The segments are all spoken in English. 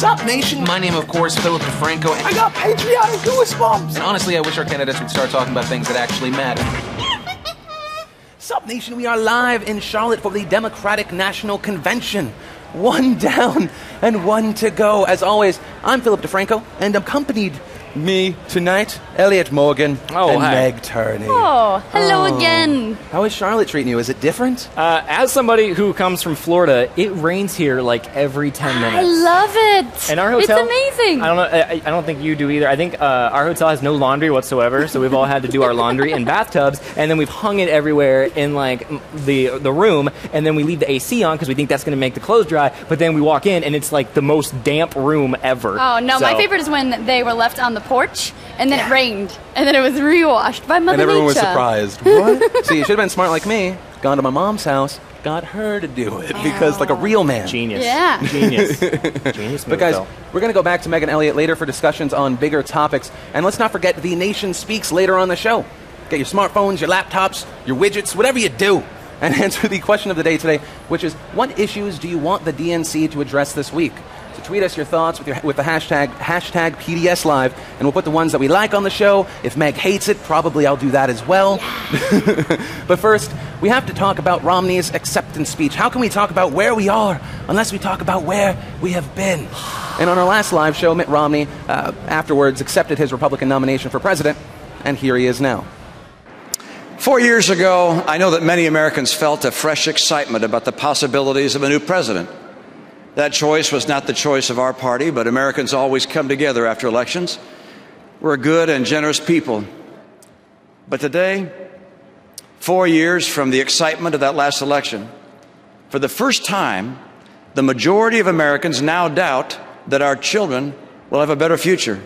Sup, nation? My name, of course, Philip Defranco. I got patriotic goosebumps. And honestly, I wish our candidates would start talking about things that actually matter. Sup, nation? We are live in Charlotte for the Democratic National Convention. One down and one to go. As always, I'm Philip Defranco, and accompanied me tonight, Elliott Morgan and hi. Meg Turney. Oh, hello again. How is Charlotte treating you? Is it different? As somebody who comes from Florida, it rains here like every 10 minutes. I love it. And our hotel, it's amazing. I don't know. I don't think you do either. I think our hotel has no laundry whatsoever, so we've all had to do our laundry in bathtubs, and then we've hung it everywhere in like the room, and then we leave the AC on because we think that's going to make the clothes dry. But then we walk in, and it's like the most damp room ever. Oh no, my favorite is when they were left on the porch, and then it rained, and then it was rewashed by Mother And everyone was Nature. surprised. What? See, you should have been smart like me. Gone to my mom's house, got her to do it because, like a real man. Genius. Yeah. Genius. Genius. But guys, Phil. we're going to go back to Meg and Elliott later for discussions on bigger topics. And let's not forget The Nation Speaks later on the show. Get your smartphones, your laptops, your widgets, whatever you do, and answer the question of the day today, which is, what issues do you want the DNC to address this week? So tweet us your thoughts with the hashtag PDSLive, and we'll put the ones that we like on the show. If Meg hates it, probably I'll do that as well. But first, we have to talk about Romney's acceptance speech. How can we talk about where we are unless we talk about where we have been? And on our last live show, Mitt Romney afterwards accepted his Republican nomination for president, and here he is now. 4 years ago, I know that many Americans felt a fresh excitement about the possibilities of a new president. That choice was not the choice of our party, but Americans always come together after elections. We're a good and generous people. But today, 4 years from the excitement of that last election, for the first time, the majority of Americans now doubt that our children will have a better future.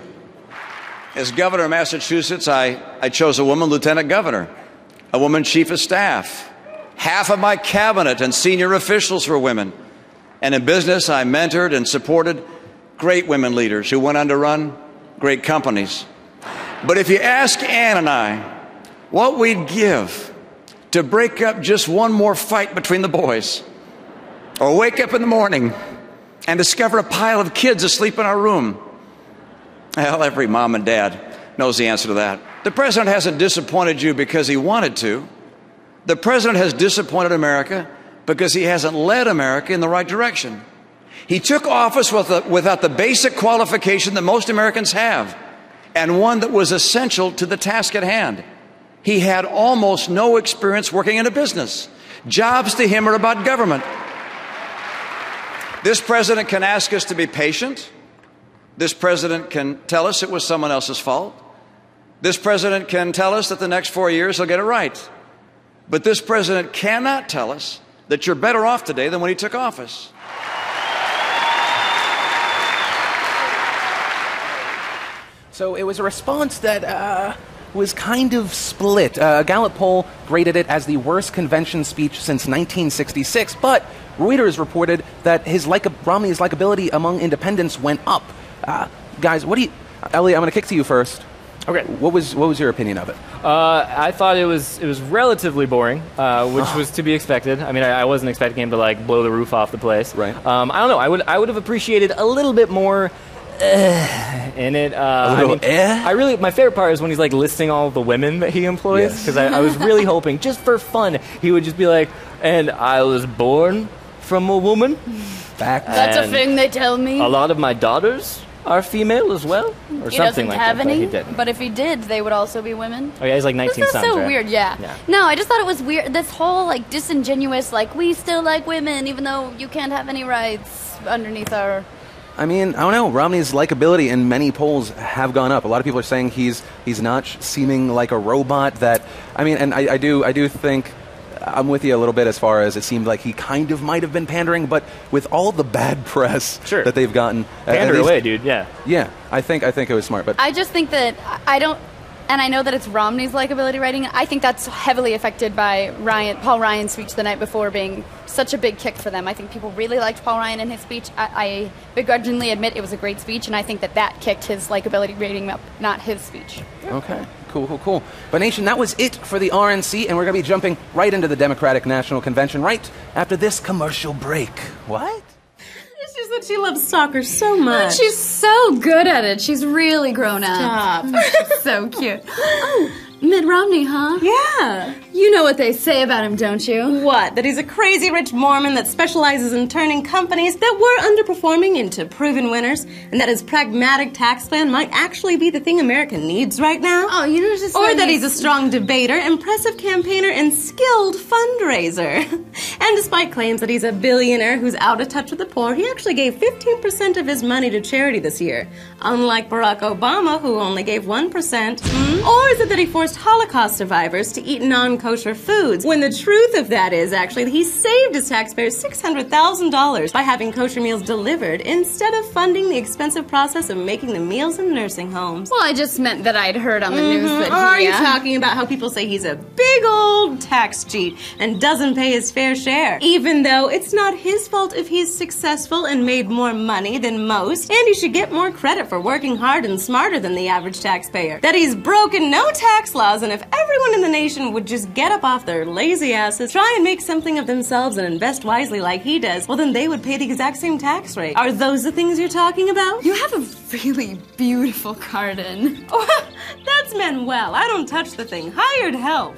As governor of Massachusetts, I chose a woman lieutenant governor, a woman chief of staff. Half of my cabinet and senior officials were women. And in business, I mentored and supported great women leaders who went on to run great companies. But if you ask Ann and I what we'd give to break up just one more fight between the boys, or wake up in the morning and discover a pile of kids asleep in our room, well, every mom and dad knows the answer to that. The president hasn't disappointed you because he wanted to. The president has disappointed America because he hasn't led America in the right direction. He took office without the basic qualification that most Americans have, and one that was essential to the task at hand. He had almost no experience working in a business. Jobs to him are about government. This president can ask us to be patient. This president can tell us it was someone else's fault. This president can tell us that the next 4 years he'll get it right. But this president cannot tell us that you're better off today than when he took office. So it was a response that was kind of split. A Gallup poll graded it as the worst convention speech since 1966, but Reuters reported that Romney's likability among independents went up. Guys, Elliott, I'm going to kick to you first. Okay. What was your opinion of it? I thought it was relatively boring, which was to be expected. I mean, I wasn't expecting him to like blow the roof off the place. Right. I don't know. I would have appreciated a little bit more in it. My favorite part is when he's like listing all the women that he employs, because I was really hoping, just for fun, he would just be like, "And I was born from a woman." Fact. That's a thing they tell me. A lot of my daughters are female as well, or He something doesn't like have that. any, But he didn't. but if he did, they would also be women. Oh yeah, he's like 19 This is sons, so right? weird, yeah. No, I just thought it was weird. This whole like disingenuous, like we still like women, even though you can't have any rights underneath our. I mean, I don't know. Romney's likability in many polls have gone up. A lot of people are saying he's not seeming like a robot. And I do think I'm with you a little bit as far as it seemed like he kind of might have been pandering, but with all the bad press that they've gotten, pander away, dude. Yeah. Yeah, I think it was smart. But I just think that I don't. And I know that it's Romney's likability rating. I think that's heavily affected by Paul Ryan's speech the night before being such a big kick for them. I think people really liked Paul Ryan in his speech. I begrudgingly admit it was a great speech, and I think that kicked his likability rating up, not his speech. Okay. Cool. But Nation, that was it for the RNC, and we're going to be jumping right into the Democratic National Convention right after this commercial break. What? It's just the She loves soccer so much. She's so good at it. She's really grown up. Stop. She's so cute. Oh, Mitt Romney, huh? Yeah. You know what they say about him, don't you? What? That he's a crazy rich Mormon that specializes in turning companies that were underperforming into proven winners, and that his pragmatic tax plan might actually be the thing America needs right now? Oh, you know, just... Or that he's a strong debater, impressive campaigner, and skilled fundraiser. And despite claims that he's a billionaire who's out of touch with the poor, he actually gave 15% of his money to charity this year, unlike Barack Obama, who only gave 1%. Or is it that he forced Holocaust survivors to eat non-kosher foods, when the truth of that is actually that he saved his taxpayers $600,000 by having kosher meals delivered instead of funding the expensive process of making the meals in nursing homes? Well, I just meant that I'd heard on the news that Or are you talking about how people say he's a big old tax cheat and doesn't pay his fair share, even though it's not his fault if he's successful and made more money than most, and he should get more credit for working hard and smarter than the average taxpayer? That he's broken no tax laws, and if everyone in the nation would just get up off their lazy asses, try and make something of themselves and invest wisely like he does, well then they would pay the exact same tax rate. Are those the things you're talking about? You have a really beautiful garden. Oh, that's Manuel. I don't touch the thing. Hired help.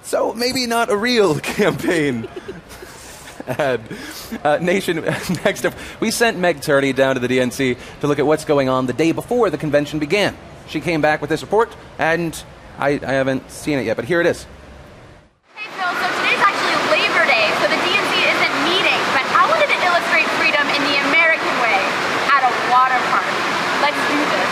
So maybe not a real campaign ad. Nation, next up, we sent Meg Turney down to the DNC to look at what's going on the day before the convention began. She came back with this report, and I haven't seen it yet, but here it is. Hey Phil, so today's actually Labor Day, so the DNC isn't meeting, but I wanted to illustrate freedom in the American way at a water park. Let's do this.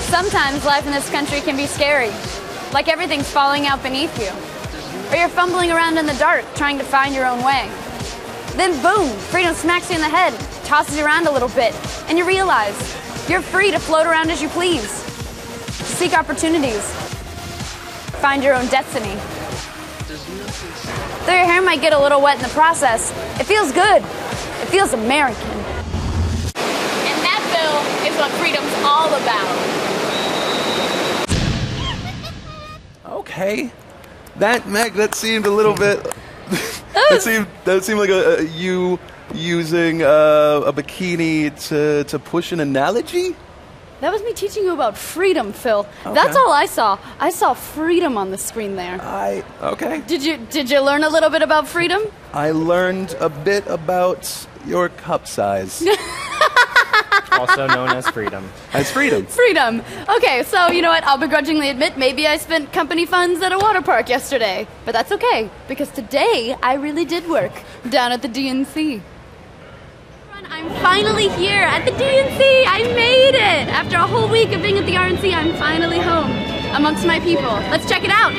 Sometimes life in this country can be scary, like everything's falling out beneath you, or you're fumbling around in the dark trying to find your own way. Then boom, freedom smacks you in the head, tosses you around a little bit, and you realize you're free to float around as you please, seek opportunities, find your own destiny. Though your hair might get a little wet in the process, it feels good. It feels American. And that, Phil, is what freedom's all about. Okay. Meg, that seemed a little bit... that seemed like you using a bikini to push an analogy? That was me teaching you about freedom, Phil. Okay. That's all I saw. I saw freedom on the screen there. Okay. Did you learn a little bit about freedom? I learned a bit about your cup size. Also known as freedom. As freedom. Freedom. Okay, so you know what? I'll begrudgingly admit maybe I spent company funds at a water park yesterday. But that's okay, because today I really did work down at the DNC. I'm finally here at the DNC. I made it. After a whole week of being at the RNC, I'm finally home amongst my people. Let's check it out.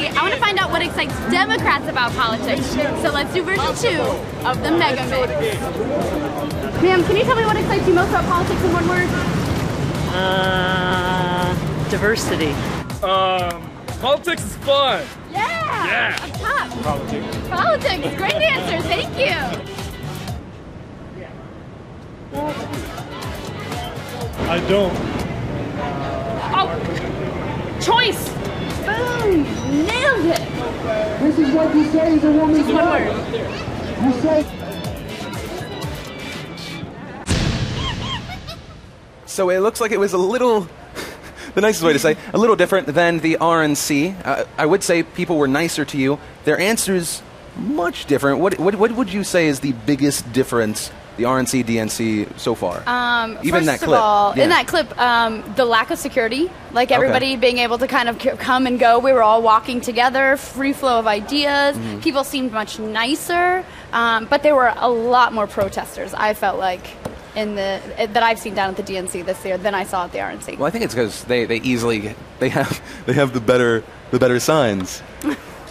I want to find out what excites Democrats about politics. So let's do version 2 of the Mega Mix. Ma'am, can you tell me what excites you most about politics in one word? Diversity. Politics is fun. Yeah. Up top. Politics. Politics. Great answer. Thank you. I don't. Oh, choice. Boom! Nailed it! This is what you say is a woman's one word. You say... So it looks like it was a little, the nicest way to say, a little different than the RNC. I would say people were nicer to you. Their answers, much different. What would you say is the biggest difference, the RNC, DNC so far? Even first that clip. Of all, in that clip, the lack of security, like everybody being able to kind of come and go. We were all walking together, free flow of ideas. Mm-hmm. People seemed much nicer, but there were a lot more protesters, I felt like, that I've seen down at the DNC this year than I saw at the RNC. Well, I think it's because they easily they have the better signs.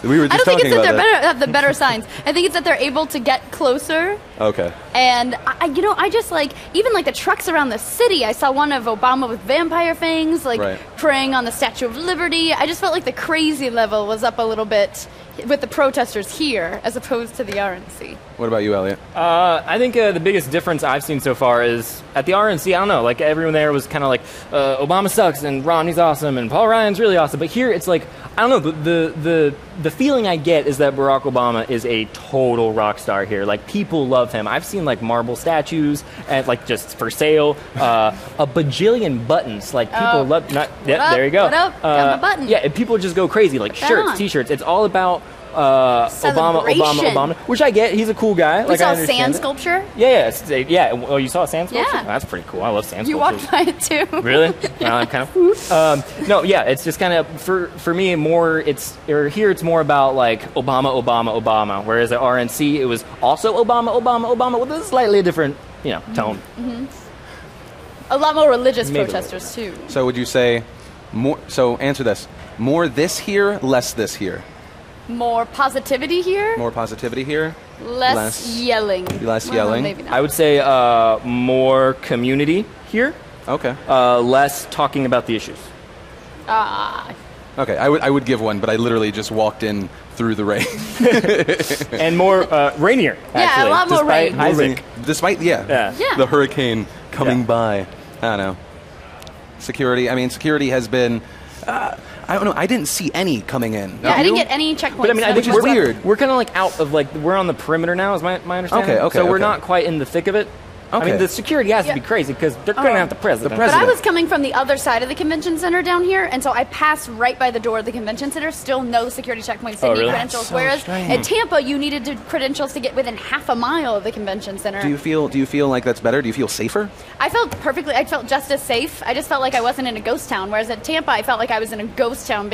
We were just I don't think it's talking that about have the better signs. I think it's that they're able to get closer. Okay. And I just like even like the trucks around the city. I saw one of Obama with vampire fangs, like preying on the Statue of Liberty. I just felt like the crazy level was up a little bit with the protesters here as opposed to the RNC. What about you, Elliot? I think the biggest difference I've seen so far is at the RNC, I don't know, like everyone there was kind of like, Obama sucks and Romney's awesome and Paul Ryan's really awesome. But here it's like, I don't know, the feeling I get is that Barack Obama is a total rock star here. Like, people love him. I've seen like marble statues and like just for sale, a bajillion buttons. Like people love, there you go. What up? Got my button. Yeah, and people just go crazy, like shirts, t-shirts. It's all about Obama, which I get. He's a cool guy. We saw a sand sculpture. Yeah. Oh, you saw a sand sculpture? Yeah. That's pretty cool. I love sand sculptures. You walked by it too. Really? Well, I'm kind of. No, yeah. It's just kind of for me more. Here it's more about like Obama. Whereas at RNC it was also Obama with a slightly different tone. Mm-hmm. A lot more religious protesters too. So would you say more? So answer this: more this here, less this here. More positivity here. More positivity here. Less yelling. Less yelling. Maybe not. I would say more community here. Okay. Less talking about the issues. Okay, I would give one, but I literally just walked in through the rain. And more rainier. Actually, yeah, a lot more rain. Isaac. Despite the hurricane coming by. I don't know. Security. I mean, security has been. I don't know. I didn't see any coming in. Yeah, I didn't get any checkpoints. But I mean, I think it's weird. We're kind of like out of like we're on the perimeter now. Is my understanding? Okay. So we're not quite in the thick of it. Okay. I mean, the security has to be crazy because they're going to have the president. But I was coming from the other side of the convention center down here, and so I passed right by the door of the convention center. Still no security checkpoints. They need credentials. So whereas strange. at Tampa, you needed credentials to get within half a mile of the convention center. Do you feel like that's better? Do you feel safer? I felt just as safe. I just felt like I wasn't in a ghost town. Whereas at Tampa, I felt like I was in a ghost town,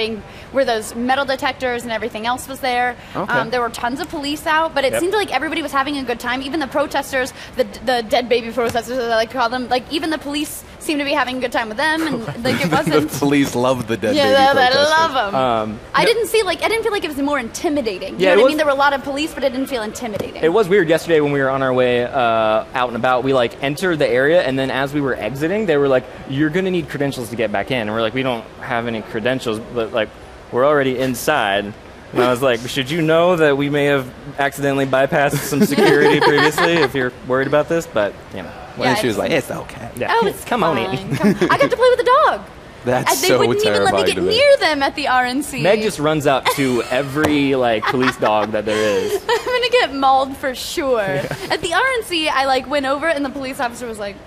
where those metal detectors and everything else was there. Okay. There were tons of police out, but it seemed like everybody was having a good time. Even the protesters, the dead baby protesters, as I like to call them, like even the police seemed to be having a good time with them, and like it wasn't. The police love the dead baby protesters. I love them. I didn't feel like it was more intimidating. You know what I mean? There were a lot of police, but it didn't feel intimidating. It was weird yesterday when we were on our way out and about. We like entered the area, and then as we were exiting, they were like, "You're going to need credentials to get back in," and we're like, "We don't have any credentials, but like we're already inside." And I was like, should you know that we may have accidentally bypassed some security previously if you're worried about this? But, And she was like, it's okay. Yeah. Oh, it's Come on in. I got to play with the dog. That's they so wouldn't even let me get terrifying to me. near them at the RNC. Meg just runs up to every, police dog that there is. I'm going to get mauled for sure. At the RNC, I, went over and the police officer was like,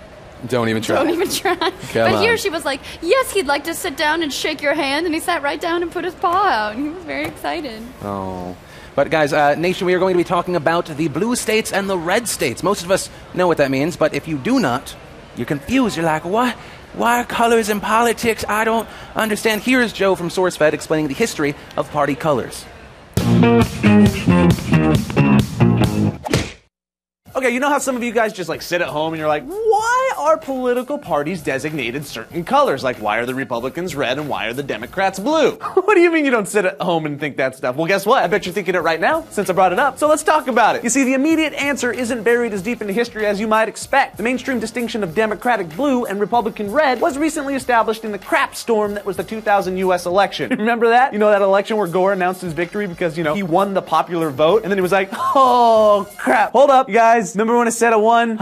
Don't even try. Don't even try. Come Here on. she was like, yes, he'd like to sit down and shake your hand. And he sat right down and put his paw out. And he was very excited. Oh. But guys, Nation, we are going to be talking about the blue states and the red states. Most of us know what that means, but if you do not, you're confused. You're like, what? Why are colors in politics? I don't understand. Here's Joe from SourceFed explaining the history of party colors. Okay, you know how some of you guys just sit at home and you're like, why are political parties designated certain colors? Like, why are the Republicans red and why are the Democrats blue? What do you mean you don't sit at home and think that stuff? Well, guess what? I bet you're thinking it right now since I brought it up. So let's talk about it. You see, the immediate answer isn't buried as deep into history as you might expect. The mainstream distinction of Democratic blue and Republican red was recently established in the crap storm that was the 2000 U.S. election. Remember that? You know that election where Gore announced his victory because, he won the popular vote and then he was like, oh, crap. Hold up, you guys. Remember when I said I won?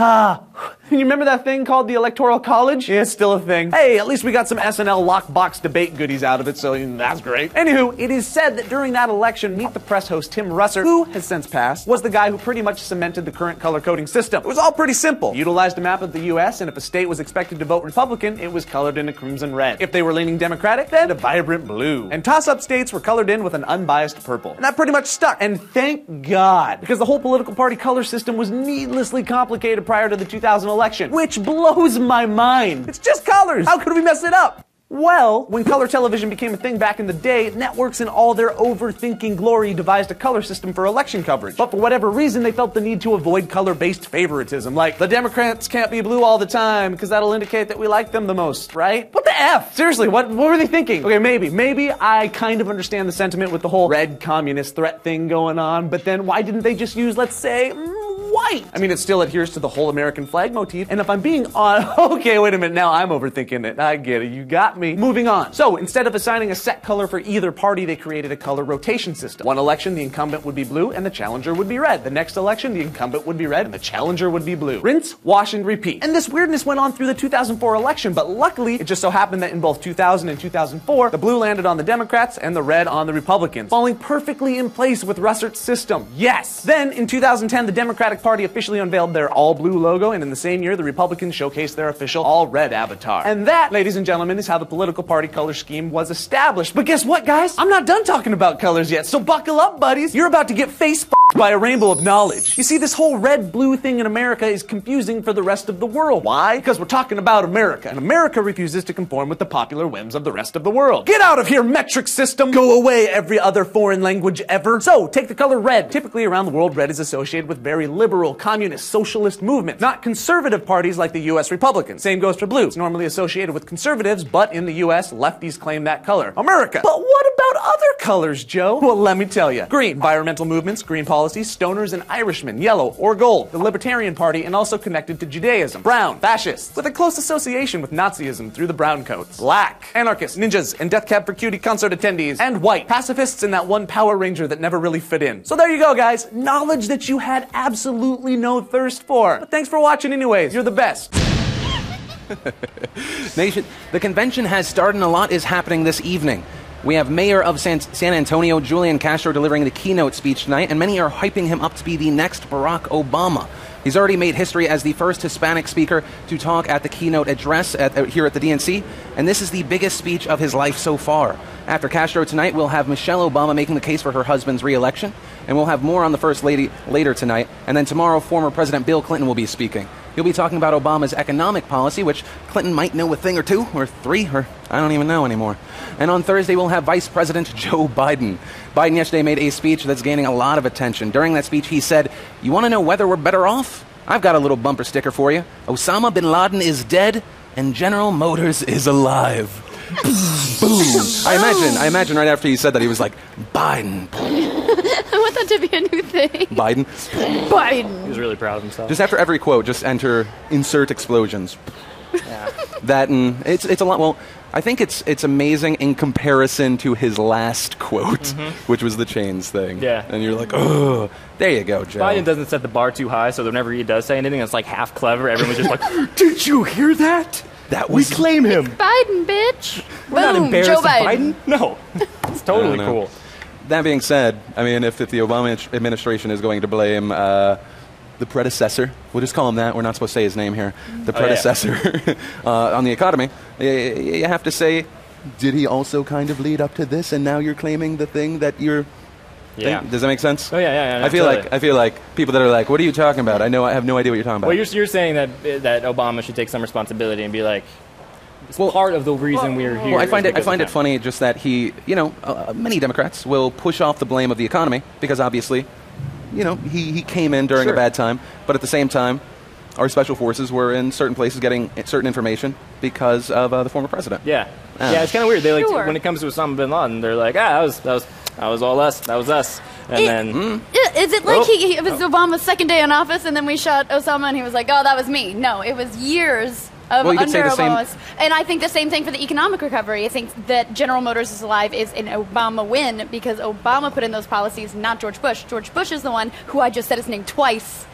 You remember that thing called the Electoral College? Yeah, it's still a thing. Hey, at least we got some SNL lockbox debate goodies out of it, so that's great. Anywho, it is said that during that election, Meet the Press host Tim Russer, who has since passed, was the guy who pretty much cemented the current color coding system. It was all pretty simple. He utilized a map of the U.S., and if a state was expected to vote Republican, it was colored in a crimson red. If they were leaning Democratic, then a vibrant blue. And toss-up states were colored in with an unbiased purple. And that pretty much stuck. And thank God, because the whole political party color system was needlessly complicated prior to the 2000 election, which blows my mind. It's just colors. How could we mess it up? Well, when color television became a thing back in the day, networks in all their overthinking glory devised a color system for election coverage. But for whatever reason, they felt the need to avoid color-based favoritism. Like, the Democrats can't be blue all the time because that'll indicate that we like them the most, right? What the F? Seriously, what were they thinking? Okay, maybe I kind of understand the sentiment with the whole red communist threat thing going on, but then why didn't they just use, let's say, white? I mean, it still adheres to the whole American flag motif, and if I'm being honest, okay, wait a minute, now I'm overthinking it. I get it, you got me. Moving on. So, instead of assigning a set color for either party, they created a color rotation system. One election, the incumbent would be blue, and the challenger would be red. The next election, the incumbent would be red, and the challenger would be blue. Rinse, wash, and repeat. And this weirdness went on through the 2004 election, but luckily, it just so happened that in both 2000 and 2004, the blue landed on the Democrats and the red on the Republicans, falling perfectly in place with Russert's system. Yes! Then, in 2010, the Democratic Party officially unveiled their all-blue logo, and in the same year, the Republicans showcased their official all-red avatar. And that, ladies and gentlemen, is how the political party color scheme was established. But guess what, guys? I'm not done talking about colors yet, so buckle up, buddies. You're about to get face-f***ed by a rainbow of knowledge. You see, this whole red-blue thing in America is confusing for the rest of the world. Why? Because we're talking about America, and America refuses to conform with the popular whims of the rest of the world. Get out of here, metric system! Go away, every other foreign language ever. So, take the color red. Typically around the world, red is associated with very liberal, communist, socialist movements, not conservative parties like the U.S. Republicans. Same goes for blue. It's normally associated with conservatives, but in the U.S., lefties claim that color. America. But what about other colors, Joe? Well, let me tell you. Green, environmental movements, green policies, stoners and Irishmen. Yellow or gold, the Libertarian Party, and also connected to Judaism. Brown, fascists, with a close association with Nazism through the brown coats. Black, anarchists, ninjas, and Death Cab for Cutie concert attendees. And white, pacifists and that one Power Ranger that never really fit in. So there you go, guys. Knowledge that you had absolutely no thirst for. But thanks for watching anyways. You're the best. Nation, the convention has started and a lot is happening this evening. We have Mayor of San Antonio, Julian Castro, delivering the keynote speech tonight, and many are hyping him up to be the next Barack Obama. He's already made history as the first Hispanic speaker to talk at the keynote address here at the DNC, and this is the biggest speech of his life so far. After Castro tonight, we'll have Michelle Obama making the case for her husband's re-election, and we'll have more on the First Lady later tonight, and then tomorrow, former President Bill Clinton will be speaking. He'll be talking about Obama's economic policy, which Clinton might know a thing or two, or three, or I don't even know anymore. And on Thursday, we'll have Vice President Joe Biden. Biden yesterday made a speech that's gaining a lot of attention. During that speech, he said, "You want to know whether we're better off? I've got a little bumper sticker for you. Osama bin Laden is dead, and General Motors is alive." Boom. I imagine right after he said that, he was like, Biden. I want that to be a new thing. Biden. Biden. He was really proud of himself. Just after every quote, just insert explosions. Yeah. That and it's a lot. Well, I think it's amazing in comparison to his last quote, which was the chains thing. Yeah. And you're like, oh, there you go, Joe. Biden doesn't set the bar too high, so whenever he does say anything that's like half clever, everyone's just like, did you hear that? We claim him. Biden, bitch. We're not Boom, embarrassed Joe of Biden. No. It's totally cool. That being said, I mean, if the Obama administration is going to blame the predecessor, we'll just call him that. We're not supposed to say his name here. The predecessor on the economy, you have to say, did he also kind of lead up to this, and now you're claiming the thing that you're... Yeah. Does that make sense? Oh yeah. No, I feel like people that are like, "What are you talking about?" I have no idea what you're talking about. Well, you're saying that Obama should take some responsibility and be like, it's part of the reason we're here. Well, I find it funny just that he, many Democrats will push off the blame of the economy because obviously, he came in during a bad time, but at the same time, our special forces were in certain places getting certain information because of the former president. Yeah, it's kind of weird. They when it comes to Osama bin Laden, they're like, that was all us. That was us. And then... Is it like it was Obama's second day in office and then we shot Osama and he was like, oh, that was me? No, it was years of under Obama's. And I think the same thing for the economic recovery. I think that General Motors is alive is an Obama win because Obama put in those policies, not George Bush. George Bush is the one who I just said his name twice.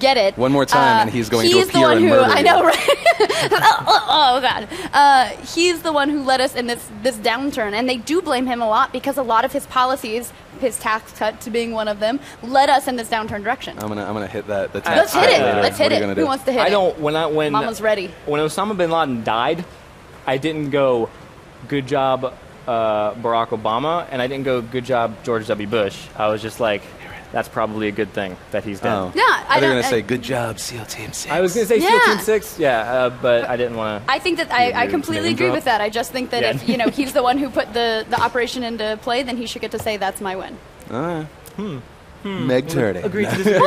Get it? One more time, and he's going to appear the one and who, murder I you. know, right? oh God. He's the one who led us in this downturn, and they do blame him a lot because a lot of his policies, his tax cut to being one of them, led us in this downturn direction. I'm gonna hit that. The tax Let's hit it. later. Let's hit it. Who wants to hit it? When Mama's ready. When Osama bin Laden died, I didn't go, good job, Barack Obama, and I didn't go, good job, George W. Bush. I was just like, that's probably a good thing that he's dead. Oh. Yeah, I was going to say, good job, SEAL Team 6. I was going to say SEAL Team 6, but I didn't want to. I think that I completely agree with that. I just think that if he's the one who put the operation into play, then he should get to say that's my win. Meg Turney. Agree to disagree.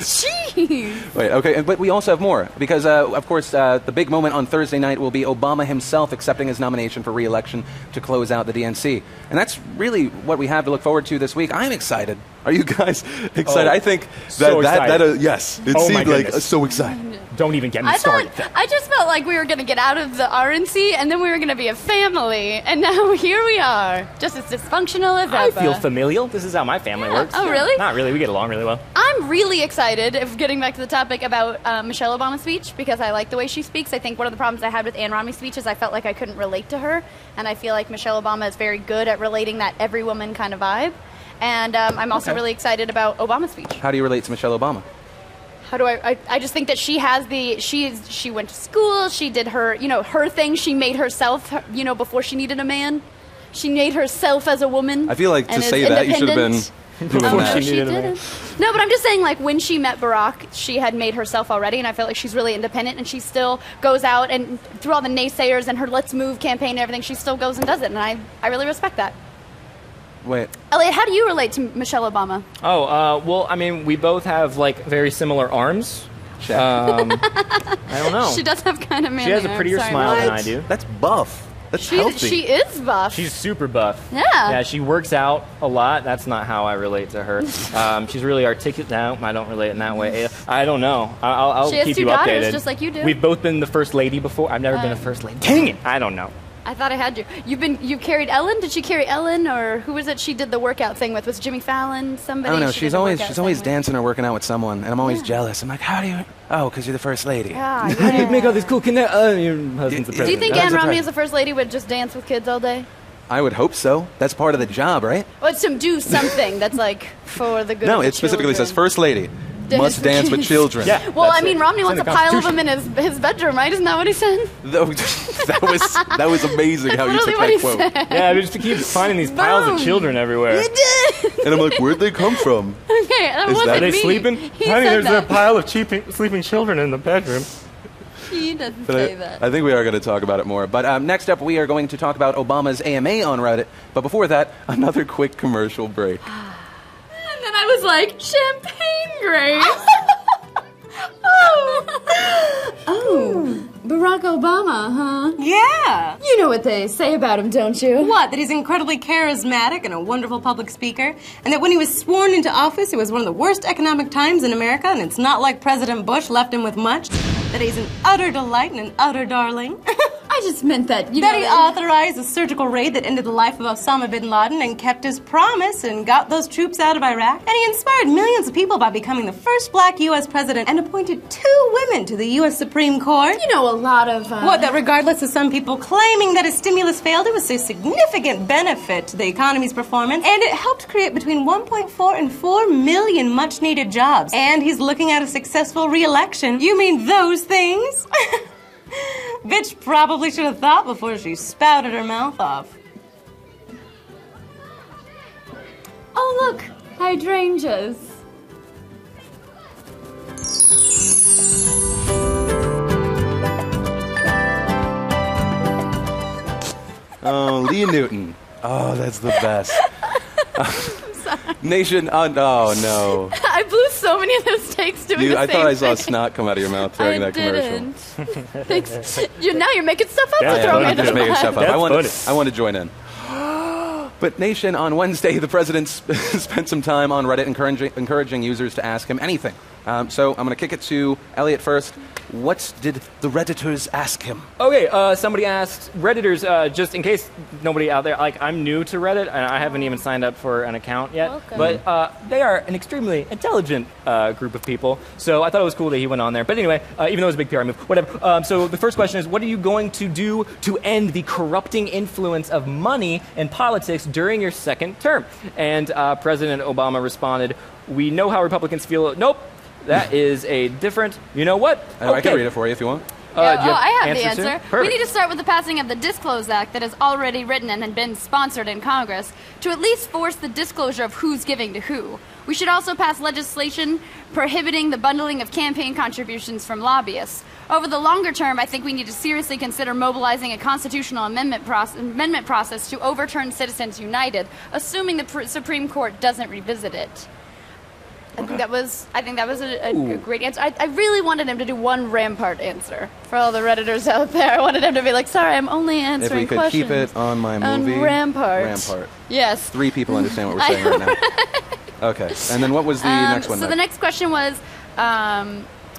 Jeez. Wait, okay, but we also have more because, of course, the big moment on Thursday night will be Obama himself accepting his nomination for re-election to close out the DNC, and that's really what we have to look forward to this week. I'm excited. Are you guys excited? I think yes, it seemed like so exciting. Don't even get me started. I just felt like we were going to get out of the RNC, and then we were going to be a family, and now here we are, just as dysfunctional as ever. I feel familial. This is how my family works. Oh, really? Not really. We get along really well. I'm really excited, if getting back to the topic, about Michelle Obama's speech, because I like the way she speaks. I think one of the problems I had with Ann Romney's speech is I felt like I couldn't relate to her, and I feel like Michelle Obama is very good at relating that every woman kind of vibe. And I'm also really excited about Obama's speech. How do you relate to Michelle Obama? How do I just think that she has she went to school, she did her, her thing, she made herself, before she needed a man. She made herself as a woman. I feel like to say that, you should have been doing that. She didn't. No, but I'm just saying, like, when she met Barack, she had made herself already, and I feel like she's really independent, and she still goes out, and through all the naysayers and her Let's Move campaign and everything, she still goes and does it, and I really respect that. Wait. Elliot, how do you relate to Michelle Obama? Well, I mean, we both have, like, very similar arms. I don't know. She does have kind of manly She has a prettier arms. smile than I do. That's buff. That's healthy. She is buff. She's super buff. Yeah. Yeah, she works out a lot. That's not how I relate to her. She's really articulate. No, I don't relate in that way. I don't know. I'll she has keep two you daughters, updated. just like you do. We've both been the first lady before. I've never been a first lady. Dang it! I don't know. I thought I had you. You carried Ellen? Did she carry Ellen, or who was it she did the workout thing with? Was Jimmy Fallon somebody? I don't know. she She's always dancing or working out with someone, and I'm always jealous. I'm like, how do you? Oh, because you're the first lady. Yeah, How do you make all these cool your husband's the president? Do you think That's Ann a Romney president. as the first lady would just dance with kids all day? I would hope so. That's part of the job, right? Or to do something that's like for the good No, of the it specifically says children. first lady must dance with children. Yeah. Well, That's I mean, it. Romney It's wants in a the pile of them Constitution. in his bedroom, right? Isn't that what he said? That was amazing how you Literally took what that he quote. said. Yeah, we just keep finding these piles of Boom. children everywhere. He did. And I'm like, where'd they come from? Okay, that Is wasn't that- Are they me. sleeping? He Honey, said there's that. a pile of sleeping children in the bedroom. He doesn't But say that. I think we are going to talk about it more. But next up, we are going to talk about Obama's AMA on Reddit. But before that, another quick commercial break. And then I was like, champagne grace. Oh, Barack Obama, huh? Yeah. You know what they say about him, don't you? What? That he's incredibly charismatic and a wonderful public speaker, and that when he was sworn into office, it was one of the worst economic times in America, and it's not like President Bush left him with much. That he's an utter delight and an utter darling. I just meant that, That he authorized a surgical raid that ended the life of Osama bin Laden and kept his promise and got those troops out of Iraq. And he inspired millions of people by becoming the first black U.S. president and appointed 2 women to the U.S. Supreme Court. You know, a lot of... What, that regardless of some people claiming that his stimulus failed, it was a significant benefit to the economy's performance, and it helped create between 1.4 and 4 million much-needed jobs. And he's looking at a successful re-election. You mean those things? Bitch probably should have thought before she spouted her mouth off. Oh, look, hydrangeas. Oh, Lee Newton. Oh, that's the best. Nation, oh no. I blew so many of those takes doing the same I thought I saw thing. snot come out of your mouth during that commercial. Thanks. Now you're making stuff up to Yeah, throw me I'm under just the making bus. stuff up. That's I want to join in. But Nation, on Wednesday, the president spent some time on Reddit encouraging users to ask him anything. So I'm going to kick it to Elliot first. What did the Redditors ask him? Okay, somebody asked, Redditors, just in case nobody out there, like, I'm new to Reddit, and I haven't even signed up for an account yet, Welcome. but they are an extremely intelligent group of people, so I thought it was cool that he went on there. But anyway, even though it was a big PR move, whatever. So the first question is, what are you going to do to end the corrupting influence of money in politics during your second term? And President Obama responded, we know how Republicans feel. Nope. That is a different, you know what? I can read it for you if you want. I have the answer. Perfect. We need to start with the passing of the Disclose Act that is already written and had been sponsored in Congress to at least force the disclosure of who's giving to who. We should also pass legislation prohibiting the bundling of campaign contributions from lobbyists. Over the longer term, I think we need to seriously consider mobilizing a constitutional amendment process to overturn Citizens United, assuming the Supreme Court doesn't revisit it. I think that was a great answer. I really wanted him to do one Rampart answer for all the Redditors out there. I wanted him to be like, sorry, I'm only answering questions. If we could keep it on my movie. On Rampart. Rampart. Yes. 3 people understand what we're saying right now. Okay. And then what was the next one? So the next question was,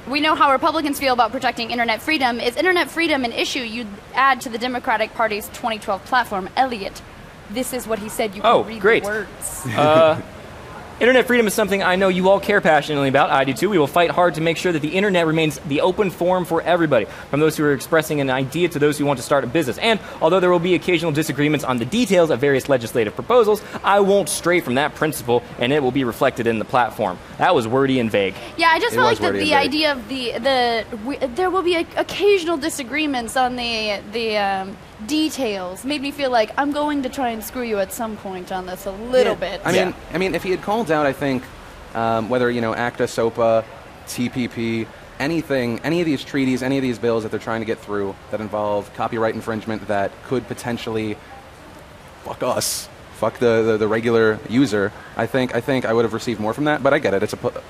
we know how Republicans feel about protecting internet freedom. Is internet freedom an issue you'd add to the Democratic Party's 2012 platform? Elliott, this is what he said. You can read great. the words. Internet freedom is something I know you all care passionately about. I do too. We will fight hard to make sure that the internet remains the open forum for everybody, from those who are expressing an idea to those who want to start a business. And although there will be occasional disagreements on the details of various legislative proposals, I won't stray from that principle, and it will be reflected in the platform. That was wordy and vague. Yeah, I just felt like the idea of there will be occasional disagreements on the details made me feel like I'm going to try and screw you at some point on this a little bit. I mean, if he had called out, I think, whether, ACTA, SOPA, TPP, anything, any of these treaties, any of these bills that they're trying to get through that involve copyright infringement that could potentially fuck us, fuck the regular user, I think I would have received more from that. But I get it.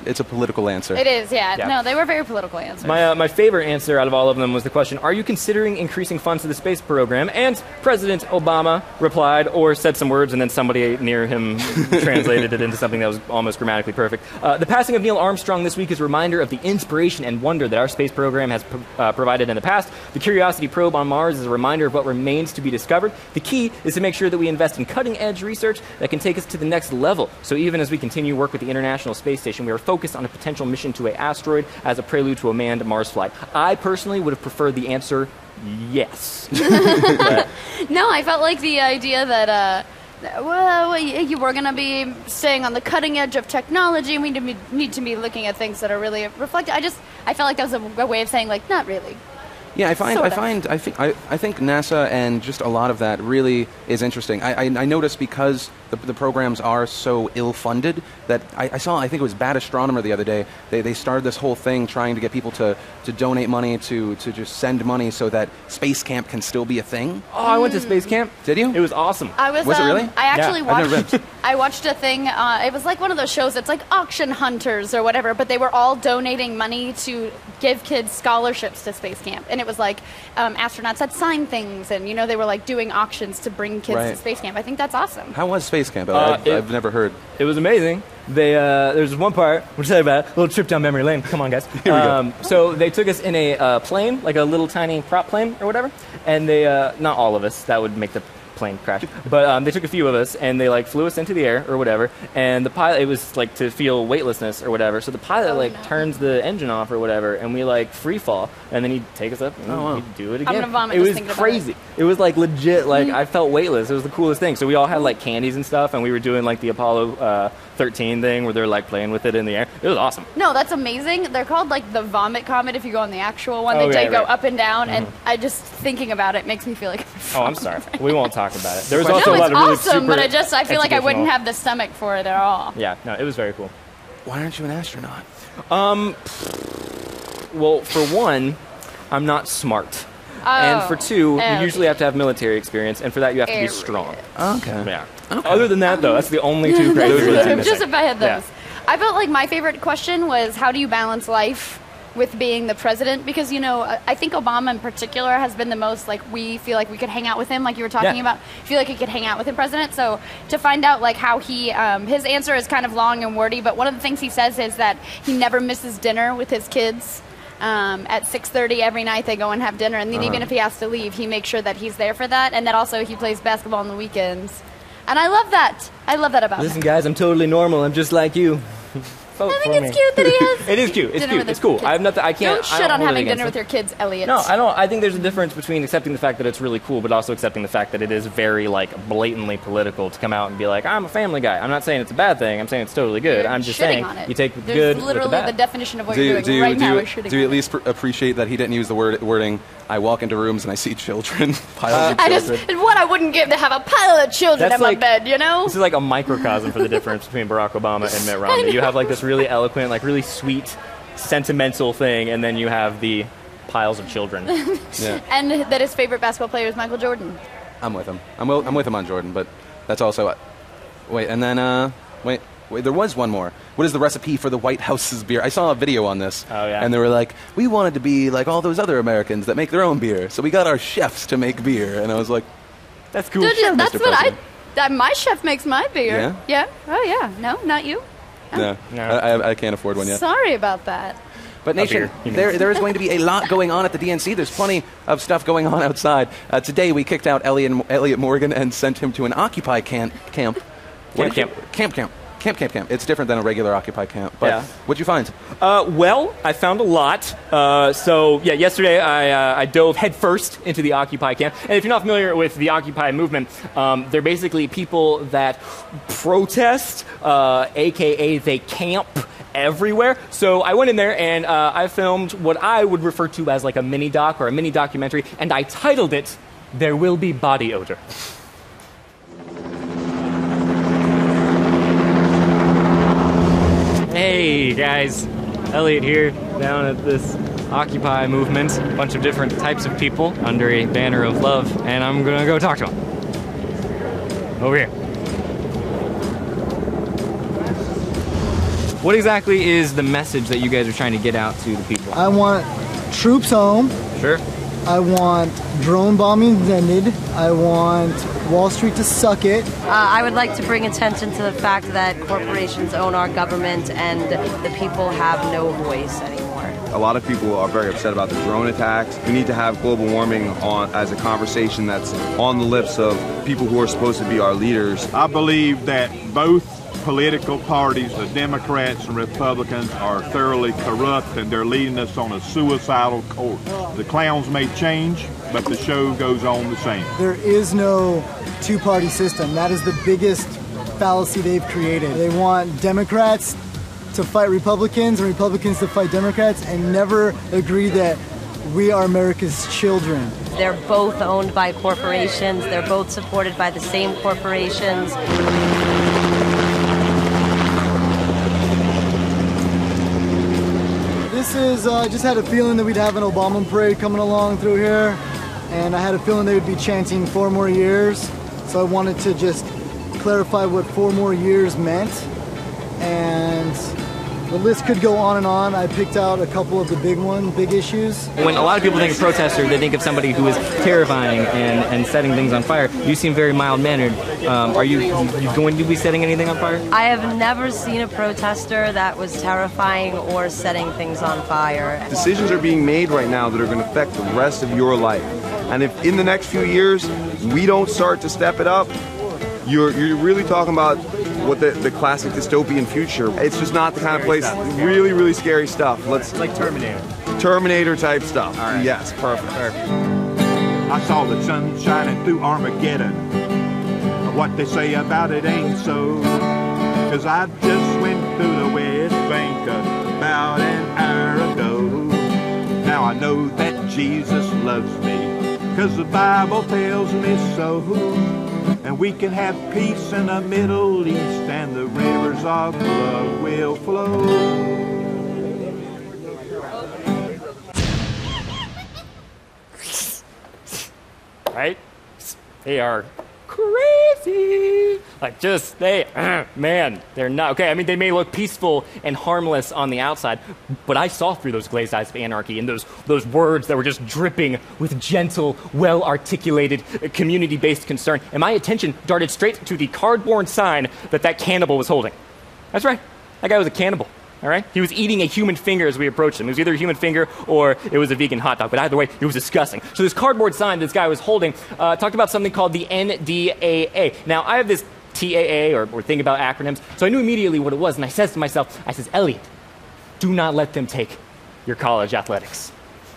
It's a political answer. It is, yeah. No, they were very political answers. My favorite answer out of all of them was the question, are you considering increasing funds to the space program? And President Obama replied, or said some words, and then somebody near him translated it into something that was almost grammatically perfect. The passing of Neil Armstrong this week is a reminder of the inspiration and wonder that our space program has provided in the past. The Curiosity probe on Mars is a reminder of what remains to be discovered. The key is to make sure that we invest in cutting-edge research that can take us to the next level. So even as we continue work with the International Space Station, we are focused on a potential mission to an asteroid as a prelude to a manned Mars flight. I personally would have preferred the answer yes. No, I felt like the idea that you were going to be staying on the cutting edge of technology, and we need to be looking at things that are really reflective. I felt like that was a way of saying, like, not really. Yeah, I think NASA and just a lot of that really is interesting. I noticed because the programs are so ill-funded that I think it was Bad Astronomer the other day. They started this whole thing trying to get people to donate money to just send money so that space camp can still be a thing. Oh, I went to space camp. Did you? It was awesome. Was it really? I actually watched. I've never been. I watched a thing. It was like one of those shows. It's like Auction Hunters or whatever. But they were all donating money to give kids scholarships to space camp, and it was like astronauts had signed things, and they were like doing auctions to bring kids to space camp. I think that's awesome. How was space camp? I've never heard. It was amazing. There's one part we'll tell you about, a little trip down memory lane. Come on, guys. Here we go. So they took us in a plane, like a little tiny prop plane or whatever, and they not all of us. That would make the plane crash. But they took a few of us, and they flew us into the air or whatever. And the pilot, it was like to feel weightlessness or whatever. So the pilot turns the engine off or whatever, and we free fall, and then he'd take us up and he'd do it again. I'm gonna vomit it just was thinking crazy. About it was legit. I felt weightless. It was the coolest thing. So we all had candies and stuff, and we were doing the Apollo 13 thing where they're playing with it in the air. It was awesome. No, that's amazing. They're called the vomit comet if you go on the actual one. They go up and down, and I just thinking about it makes me feel like I'm sorry. We won't talk about it. There was also no, a lot it's of really awesome, super but I feel like I wouldn't have the stomach for it at all. Yeah, no, it was very cool. Why aren't you an astronaut? Well, for one, I'm not smart. And for two, you usually have to have military experience, and for that you have to be strong. Okay. Yeah. Okay. Other than that, though, that's the only two criteria. Just if I had those. Yeah. I felt like my favorite question was, how do you balance life with being the president? Because, I think Obama in particular has been the most, we feel like we could hang out with him, like you were talking about. Feel like we could hang out with him, president. So to find out, how he, his answer is kind of long and wordy, but one of the things he says is that he never misses dinner with his kids. At 6:30 every night they go and have dinner, and then even if he has to leave, he makes sure that he's there for that, and that also he plays basketball on the weekends. And I love that. I love that about him. Listen, guys, I'm totally normal. I'm just like you. vote I think for it's me. cute that he has. It is cute. It's dinner cute. with It's his cool. kids. I have nothing. I can't. Don't shit on having dinner with your kids, Elliot. No, I don't. I think there's a difference between accepting the fact that it's really cool, but also accepting the fact that it is very like blatantly political to come out and be like, I'm a family guy. I'm not saying it's a bad thing. I'm saying it's totally good. You're I'm just shitting saying on it. you take the There's good with literally the bad. the definition of what you're doing right now is shitting Do you on at least appreciate that he didn't use the wording, I walk into rooms and I see children, piles of children? What I wouldn't give to have a pile of children That's in my like- bed, you know? This is like a microcosm for the difference between Barack Obama and Mitt Romney. You have like this really eloquent, like really sweet, sentimental thing, and then you have the piles of children. Yeah. And that his favorite basketball player is Michael Jordan. I'm with him. I'm with him on Jordan, but that's also... Wait, and then... Wait, there was one more. What is the recipe for the White House's beer? I saw a video on this. Oh, yeah. And they were like, we wanted to be like all those other Americans that make their own beer, so we got our chefs to make beer. And I was like, that's cool. Sure, That's Mr. what President. my chef makes my beer. Yeah? Yeah? Oh, yeah. No, not you. No, I can't afford one yet. Sorry about that. But Nation, there is going to be a lot going on at the DNC. There's plenty of stuff going on outside. Today we kicked out Elliott Morgan and sent him to an Occupy camp. Camp. It's different than a regular Occupy camp. But Yeah. what'd you find? Well, I found a lot. So, yesterday I dove headfirst into the Occupy camp. And if you're not familiar with the Occupy movement, they're basically people that protest, a.k.a. they camp everywhere. So I went in there and I filmed what I would refer to as like a mini doc or a mini documentary, and I titled it, There Will Be Body Odor. Hey guys, Elliott here, down at this Occupy movement, a bunch of different types of people under a banner of love, and I'm gonna go talk to them. Over here. What exactly is the message that you guys are trying to get out to the people? I want troops home. Sure. I want drone bombings ended. I want Wall Street to suck it. I would like to bring attention to the fact that corporations own our government and the people have no voice anymore. A lot of people are very upset about the drone attacks. We need to have global warming on as a conversation that's on the lips of people who are supposed to be our leaders. I believe that both political parties, the Democrats and Republicans, are thoroughly corrupt and they're leading us on a suicidal course. The clowns may change, but the show goes on the same. There is no two-party system. That is the biggest fallacy they've created. They want Democrats to fight Republicans and Republicans to fight Democrats and never agree that we are America's children. They're both owned by corporations. They're both supported by the same corporations. This is, I just had a feeling that we'd have an Obama parade coming along through here, and I had a feeling they would be chanting 4 more years, so I wanted to just clarify what 4 more years meant, and the list could go on and on. I picked out a couple of the big issues. When a lot of people think of protester, they think of somebody who is terrifying and setting things on fire. You seem very mild-mannered. Are you going to be setting anything on fire? I have never seen a protester that was terrifying or setting things on fire. Decisions are being made right now that are going to affect the rest of your life. And if in the next few years we don't start to step it up, you're really talking about what the classic dystopian future. It's just not the kind of place. Really, really scary stuff. It's like Terminator. Terminator type stuff. All right. Yes, perfect. I saw the sun shining through Armageddon. What they say about it ain't so. 'Cause I just went through the West Bank about an hour ago. Now I know that Jesus loves me, 'cause the Bible tells me so. And we can have peace in the Middle East, and the rivers of blood will flow. Right? They are crazy. Like, man, they're not. Okay, I mean, they may look peaceful and harmless on the outside, but I saw through those glazed eyes of anarchy and those words that were just dripping with gentle, well-articulated, community-based concern, and my attention darted straight to the cardboard sign that cannibal was holding. That's right. That guy was a cannibal. All right? He was eating a human finger as we approached him. It was either a human finger or it was a vegan hot dog. But either way, it was disgusting. So this cardboard sign this guy was holding talked about something called the NDAA. Now, I have this TAA or think about acronyms. So I knew immediately what it was, and I says to myself, Elliott, do not let them take your college athletics.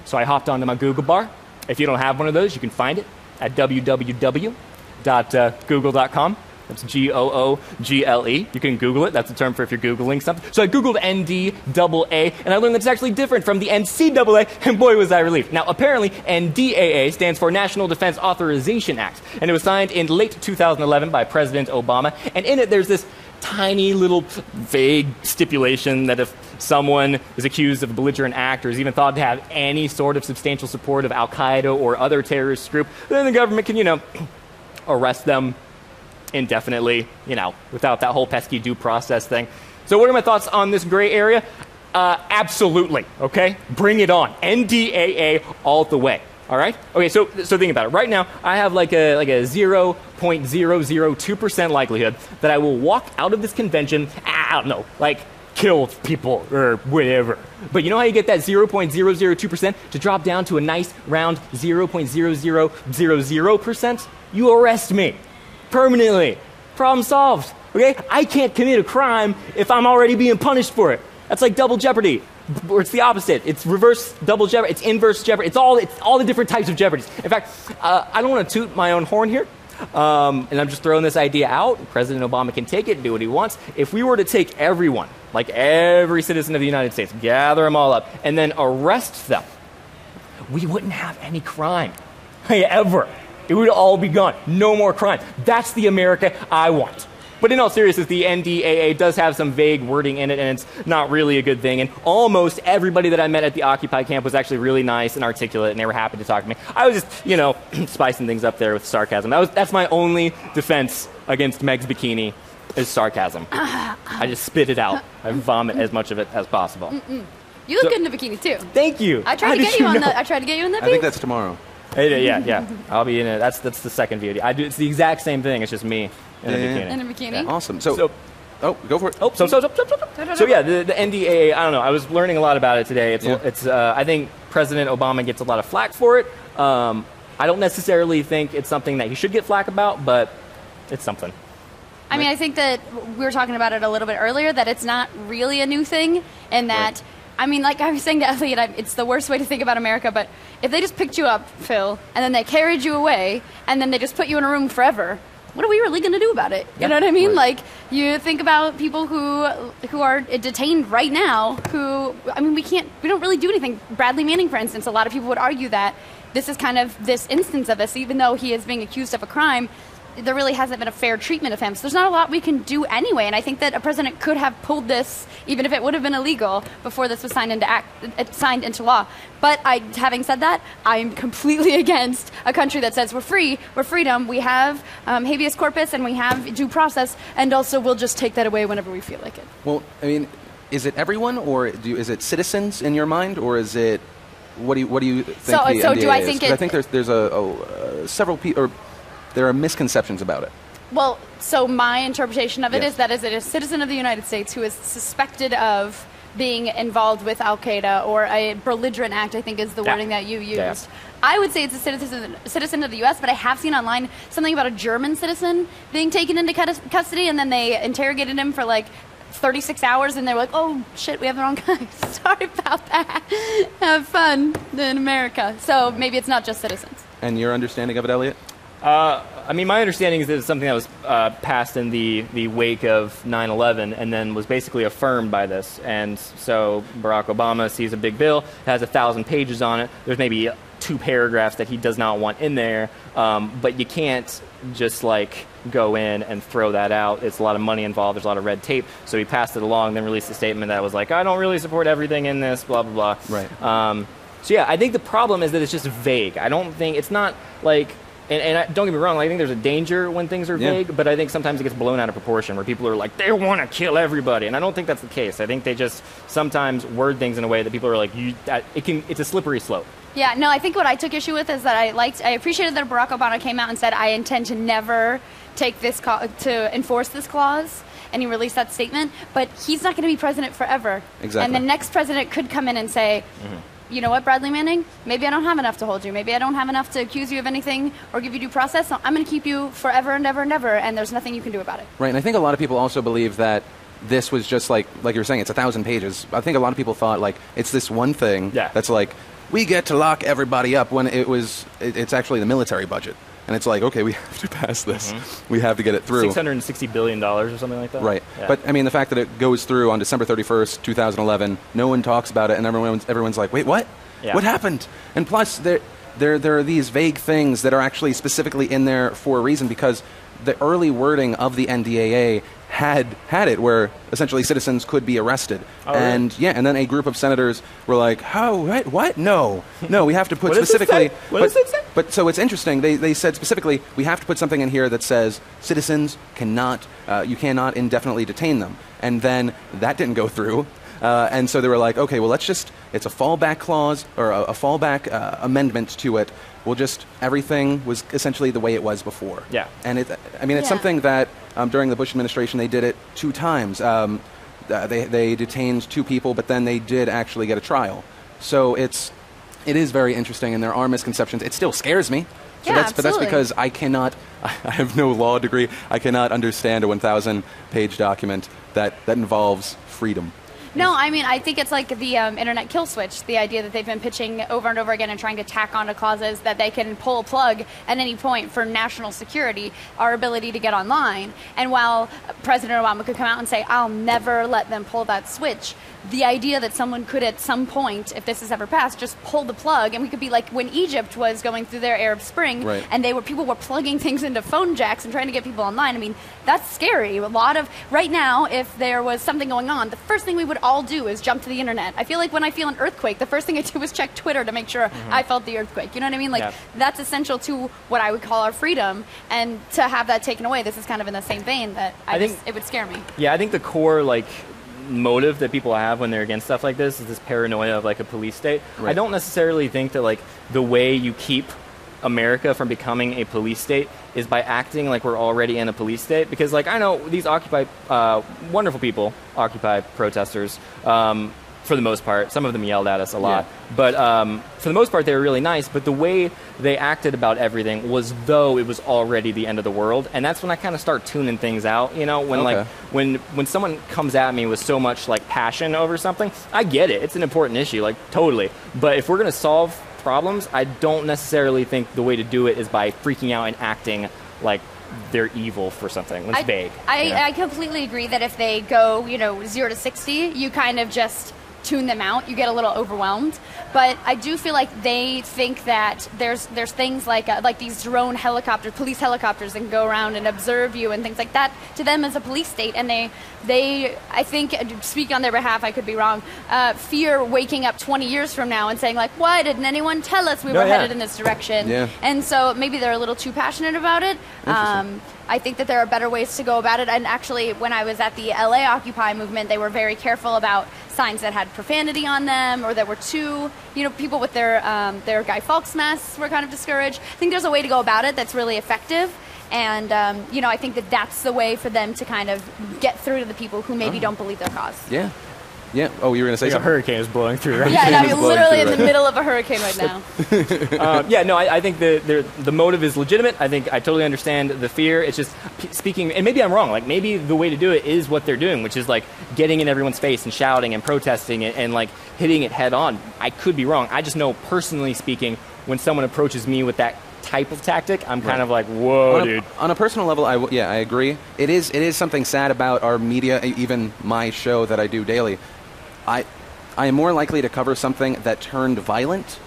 So I hopped onto my Google bar. If you don't have one of those, you can find it at www.google.com. That's Google. You can Google it. That's a term for if you're Googling something. So I Googled NDAA, and I learned that it's actually different from the NCAA, and boy, was I relieved. Now, apparently, NDAA stands for National Defense Authorization Act, and it was signed in late 2011 by President Obama, and in it there's this tiny little vague stipulation that if someone is accused of a belligerent act or is even thought to have any sort of substantial support of Al-Qaeda or other terrorist group, then the government can, arrest them indefinitely, without that whole pesky due process thing. So what are my thoughts on this gray area? Absolutely, okay? Bring it on. NDAA all the way, all right? Okay, so think about it. Right now, I have like a 0.002% likelihood that I will walk out of this convention, I don't know, kill people or whatever. But you know how you get that 0.002% to drop down to a nice round 0.0000%? You arrest me. Permanently. Problem solved. Okay? I can't commit a crime if I'm already being punished for it. That's like double jeopardy. Or it's the opposite. It's reverse double jeopardy. It's inverse jeopardy. It's all the different types of jeopardies. In fact, I don't want to toot my own horn here. And I'm just throwing this idea out. President Obama can take it and do what he wants. If we were to take everyone, like every citizen of the United States, gather them all up, and then arrest them, we wouldn't have any crime. Ever. It would all be gone. No more crime. That's the America I want. But in all seriousness, the NDAA does have some vague wording in it, and it's not really a good thing. And almost everybody that I met at the Occupy camp was actually really nice and articulate, and they were happy to talk to me. I was just, spicing things up there with sarcasm. That's my only defense against Meg's bikini is sarcasm. I just spit it out. I vomit as much of it as possible. You look good in the bikini, too. Thank you. I tried to get you in that. I think that's tomorrow. Yeah. I'll be in it. That's the second video. It's the exact same thing. It's just me in a bikini. In a bikini. Yeah. Awesome. So, go for it. So yeah, the NDAA. I don't know. I was learning a lot about it today. It's. I think President Obama gets a lot of flack for it. I don't necessarily think it's something that he should get flack about, but it's something. I mean, I think that we were talking about it a little bit earlier, that it's not really a new thing, and that. Right. I mean, like I was saying to Elliott, it's the worst way to think about America, but if they just picked you up, Phil, and then they carried you away, and then they just put you in a room forever, what are we really going to do about it? You know what I mean? Right. Like, you think about people who are detained right now, we don't really do anything. Bradley Manning, for instance, a lot of people would argue that this is kind of this instance of this, even though he is being accused of a crime, there really hasn't been a fair treatment of him. So there's not a lot we can do anyway, and I think that a president could have pulled this, even if it would have been illegal, before this was signed into law. But having said that, I'm completely against a country that says we're free, we're freedom, we have habeas corpus, and we have due process, and also we'll just take that away whenever we feel like it. Well, I mean, is it everyone, or is it citizens in your mind, or is it what do you think? So do I think I think there's several people. There are misconceptions about it. Well, so my interpretation of it is that is it a citizen of the United States who is suspected of being involved with Al-Qaeda or a belligerent act, I think is the wording that you used. Yeah. I would say it's a citizen of the U.S., but I have seen online something about a German citizen being taken into custody, and then they interrogated him for 36 hours, and they were like, oh, shit, we have the wrong guy. Sorry about that. Have fun in America. So maybe it's not just citizens. And your understanding of it, Elliott? My understanding is that it's something that was passed in the wake of 9/11 and then was basically affirmed by this. And so Barack Obama sees a big bill, it has 1,000 pages on it. There's maybe 2 paragraphs that he does not want in there, but you can't just go in and throw that out. It's a lot of money involved. There's a lot of red tape. So he passed it along, then released a statement that was I don't really support everything in this, blah, blah, blah. Right. So yeah, I think the problem is that it's just vague. I don't think, it's not And don't get me wrong, I think there's a danger when things are vague, but I think sometimes it gets blown out of proportion where people are they want to kill everybody. And I don't think that's the case. I think they just sometimes word things in a way that people are it's a slippery slope. Yeah, no, I think what I took issue with is that I appreciated that Barack Obama came out and said, I intend to never take this to enforce this clause. And he released that statement, but he's not going to be president forever. Exactly. And the next president could come in and say, you know what, Bradley Manning, maybe I don't have enough to hold you. Maybe I don't have enough to accuse you of anything or give you due process. So I'm going to keep you forever and ever and ever, and there's nothing you can do about it. Right, and I think a lot of people also believe that this was just like you were saying, it's 1,000 pages. I think a lot of people thought like it's this one thing that's like, we get to lock everybody up, when it's actually the military budget. And it's like, okay, we have to pass this. We have to get it through. $660 billion or something like that? Right. Yeah. But, I mean, the fact that it goes through on December 31st, 2011, no one talks about it, and everyone's like, wait, what? Yeah. What happened? And plus, there are these vague things that are actually specifically in there for a reason, because the early wording of the NDAA had it where essentially citizens could be arrested. Oh, and really? and then a group of senators were like, what? No, we have to put specifically. What does it say? But so it's interesting. They said specifically, we have to put something in here that says citizens you cannot indefinitely detain them. And then that didn't go through. And so they were like, okay, well, it's a fallback clause or a fallback amendment to it. Everything was essentially the way it was before. Yeah. And it's something that during the Bush administration, they did it 2 times. They detained 2 people, but then they did actually get a trial. So it is very interesting, and there are misconceptions. It still scares me. So but that's because I have no law degree. I cannot understand a 1,000-page document that involves freedom. No, I mean, I think it's like the internet kill switch, the idea that they've been pitching over and over again and trying to tack onto clauses that they can pull a plug at any point for national security, our ability to get online. And while President Obama could come out and say, I'll never let them pull that switch, the idea that someone could at some point, if this is ever passed, just pull the plug, and we could be like when Egypt was going through their Arab Spring, right, and people were plugging things into phone jacks and trying to get people online. I mean, that's scary. Right now, if there was something going on, the first thing we would all do is jump to the internet. I feel like when I feel an earthquake, the first thing I do is check Twitter to make sure I felt the earthquake. You know what I mean? Like, that's essential to what I would call our freedom, and to have that taken away, this is kind of in the same vein that it would scare me. Yeah, I think the core, motive that people have when they're against stuff like this is this paranoia of a police state. Right. I don't necessarily think that the way you keep America from becoming a police state is by acting like we're already in a police state, because I know these Occupy wonderful people, Occupy protesters, for the most part. Some of them yelled at us a lot, but for the most part they were really nice, but the way they acted about everything was though it was already the end of the world. And that's when I kind of start tuning things out, when when someone comes at me with so much passion over something. I get it, it's an important issue, totally, but if we're going to solve problems, I don't necessarily think the way to do it is by freaking out and acting like they're evil for something. It's vague. I completely agree that if they go 0 to 60, you kind of just tune them out. You get a little overwhelmed. But I do feel like they think that there's things like these drone helicopters, police helicopters that can go around and observe you and things like that. To them as a police state, and they I think, speak on their behalf, I could be wrong, fear waking up 20 years from now and saying why didn't anyone tell us we were headed in this direction? Yeah. And so maybe they're a little too passionate about it. I think that there are better ways to go about it. And actually, when I was at the LA Occupy movement, they were very careful about signs that had profanity on them, or that were too, people with their Guy Fawkes masks were kind of discouraged. I think there's a way to go about it that's really effective. And, I think that that's the way for them to kind of get through to the people who maybe don't believe their cause. Yeah. Yeah. Oh, you were going to say something? A hurricane is blowing through right now. Yeah, and I'm literally in the middle of a hurricane right now. I think the motive is legitimate. I think I totally understand the fear. It's just speaking, and maybe I'm wrong. Maybe the way to do it is what they're doing, which is getting in everyone's face and shouting and protesting and hitting it head on. I could be wrong. I just know, personally speaking, when someone approaches me with that type of tactic, I'm kind of whoa, dude. On a personal level, I agree. It is something sad about our media, even my show that I do daily. I am more likely to cover something that turned violent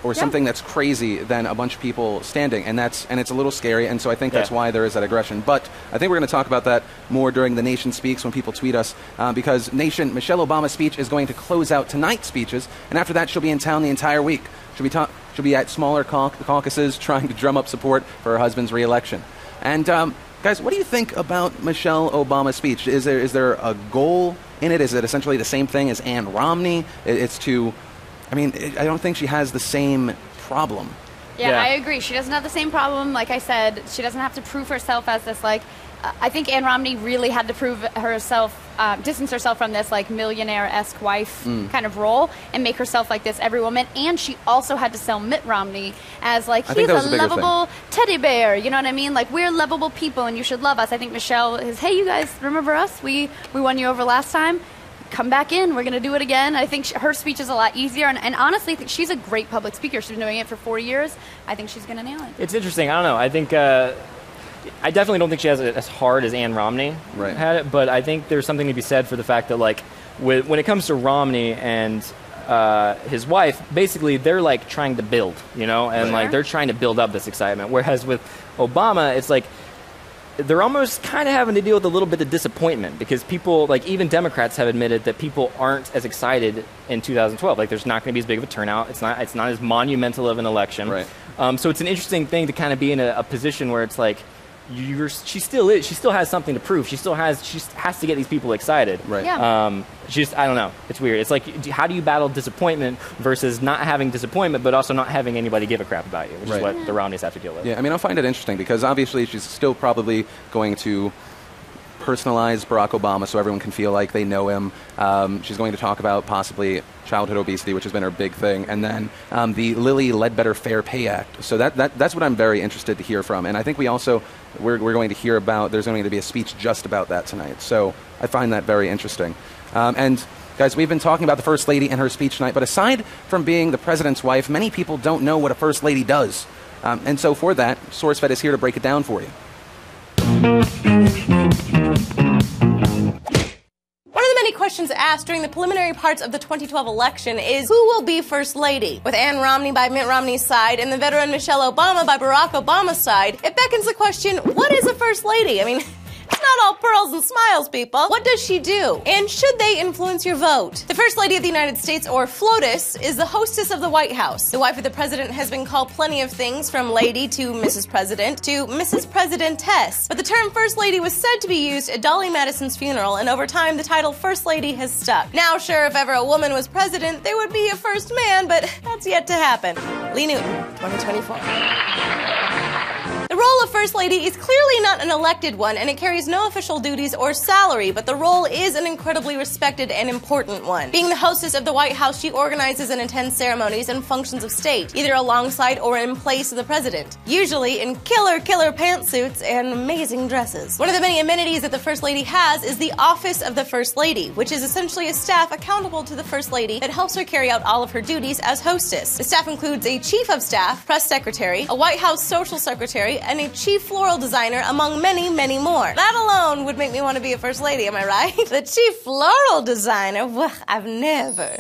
or something that's crazy than a bunch of people standing, and it's a little scary, and so I think that's why there is that aggression. But I think we're going to talk about that more during the Nation Speaks when people tweet us, because Michelle Obama's speech is going to close out tonight's speeches, and after that she'll be in town the entire week. She'll be at smaller caucuses trying to drum up support for her husband's re-election. And guys, what do you think about Michelle Obama's speech? Is there a goal in it? Is it essentially the same thing as Ann Romney? I don't think she has the same problem. Yeah, I agree. She doesn't have the same problem. Like I said, she doesn't have to prove herself as this I think Ann Romney really had to prove herself, distance herself from this like millionaire-esque wife kind of role and make herself like this every woman. And she also had to sell Mitt Romney as like, he's a lovable teddy bear. You know what I mean? Like, we're lovable people and you should love us. I think Michelle is, hey, you guys, remember us? We won you over last time. Come back in. We're going to do it again. I think her speech is a lot easier. And honestly, I think she's a great public speaker. She's been doing it for 4 years. I think she's going to nail it. It's interesting. I don't know. I think... I definitely don't think she has it as hard as Ann Romney had it, but I think there's something to be said for the fact that, like, when it comes to Romney and his wife, basically they're like trying to build, you know, and like they're trying to build up this excitement. Whereas with Obama, it's like they're almost kind of having to deal with a little bit of disappointment because people, like even Democrats, have admitted that people aren't as excited in 2012. Like, there's not going to be as big of a turnout. It's not as monumental of an election. Right. So it's an interesting thing to kind of be in a position where it's like. She still has something to prove. She has to get these people excited. Right. Yeah. I don't know. It's weird. It's like, how do you battle disappointment versus not having disappointment, but also not having anybody give a crap about you, which is what the Romneys have to deal with. Yeah. I mean, I find it interesting because obviously she's still probably going to personalize Barack Obama so everyone can feel like they know him. She's going to talk about possibly childhood obesity, which has been her big thing, and then the Lilly Ledbetter Fair Pay Act. So that's what I'm very interested to hear from. And I think we're going to hear about, there's going to be a speech just about that tonight. So I find that very interesting. And guys, we've been talking about the First Lady and her speech tonight, but aside from being the president's wife, many people don't know what a First Lady does. And so for that, SourceFed is here to break it down for you. One of the many questions asked during the preliminary parts of the 2012 election is, who will be First Lady? With Ann Romney by Mitt Romney's side and the veteran Michelle Obama by Barack Obama's side, it beckons the question, what is a First Lady? I mean, it's not all pearls and smiles, people. What does she do? And should they influence your vote? The First Lady of the United States, or FLOTUS, is the hostess of the White House. The wife of the president has been called plenty of things, from lady to Mrs. President to Mrs. Presidentess. But the term First Lady was said to be used at Dolly Madison's funeral, and over time the title First Lady has stuck. Now, sure, if ever a woman was president, there would be a first man, but that's yet to happen. Lee Newton, 2024. The role of First Lady is clearly not an elected one, and it carries no official duties or salary, but the role is an incredibly respected and important one. Being the hostess of the White House, she organizes and attends ceremonies and functions of state, either alongside or in place of the president, usually in killer pantsuits and amazing dresses. One of the many amenities that the First Lady has is the Office of the First Lady, which is essentially a staff accountable to the First Lady that helps her carry out all of her duties as hostess. The staff includes a Chief of Staff, Press Secretary, a White House Social Secretary, and a Chief Floral Designer, among many, many more. That alone would make me want to be a First Lady, am I right? The Chief Floral Designer? Well, I've never.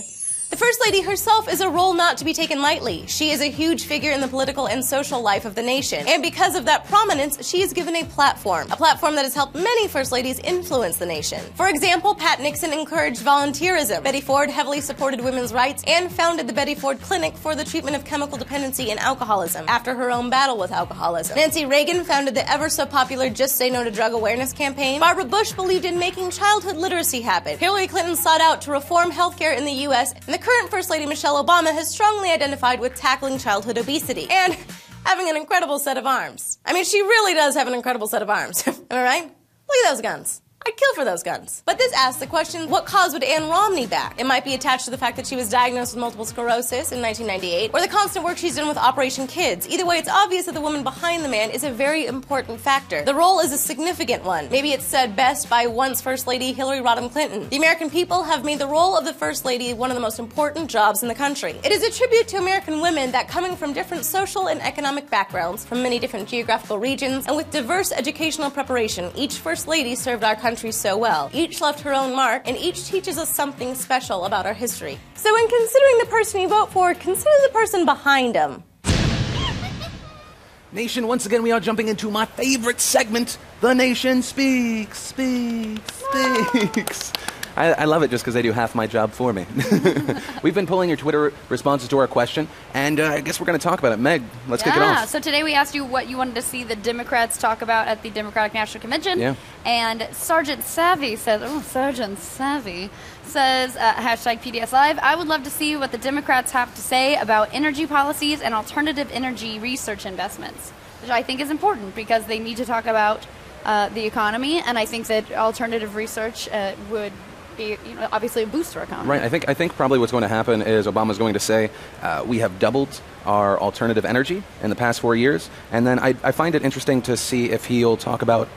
The First Lady herself is a role not to be taken lightly. She is a huge figure in the political and social life of the nation. And because of that prominence, she is given a platform that has helped many First Ladies influence the nation. For example, Pat Nixon encouraged volunteerism. Betty Ford heavily supported women's rights and founded the Betty Ford Clinic for the treatment of chemical dependency and alcoholism after her own battle with alcoholism. Nancy Reagan founded the ever-so-popular Just Say No to Drug Awareness campaign. Barbara Bush believed in making childhood literacy happen. Hillary Clinton sought out to reform healthcare in the U.S., and the current First Lady Michelle Obama has strongly identified with tackling childhood obesity and having an incredible set of arms. I mean, she really does have an incredible set of arms. Am I right? Look at those guns. I'd kill for those guns. But this asks the question, what cause would Ann Romney back? It might be attached to the fact that she was diagnosed with multiple sclerosis in 1998, or the constant work she's done with Operation Kids. Either way, it's obvious that the woman behind the man is a very important factor. The role is a significant one. Maybe it's said best by once First Lady Hillary Rodham Clinton. The American people have made the role of the First Lady one of the most important jobs in the country. It is a tribute to American women that, coming from different social and economic backgrounds, from many different geographical regions, and with diverse educational preparation, each First Lady served our country so well. Each left her own mark, and each teaches us something special about our history. So in considering the person you vote for, consider the person behind him. Nation, once again, we are jumping into my favorite segment, The Nation Speaks. I love it just because they do half my job for me. We've been pulling your Twitter responses to our question, and I guess we're going to talk about it. Meg, let's kick it off. So today we asked you what you wanted to see the Democrats talk about at the Democratic National Convention. Yeah. And Sergeant Savvy says, hashtag PDS Live, I would love to see what the Democrats have to say about energy policies and alternative energy research investments, which I think is important because they need to talk about the economy, and I think that alternative research would be obviously a boost to our economy. Right. I think probably what's going to happen is Obama's going to say we have doubled our alternative energy in the past 4 years, and then I find it interesting to see if he'll talk about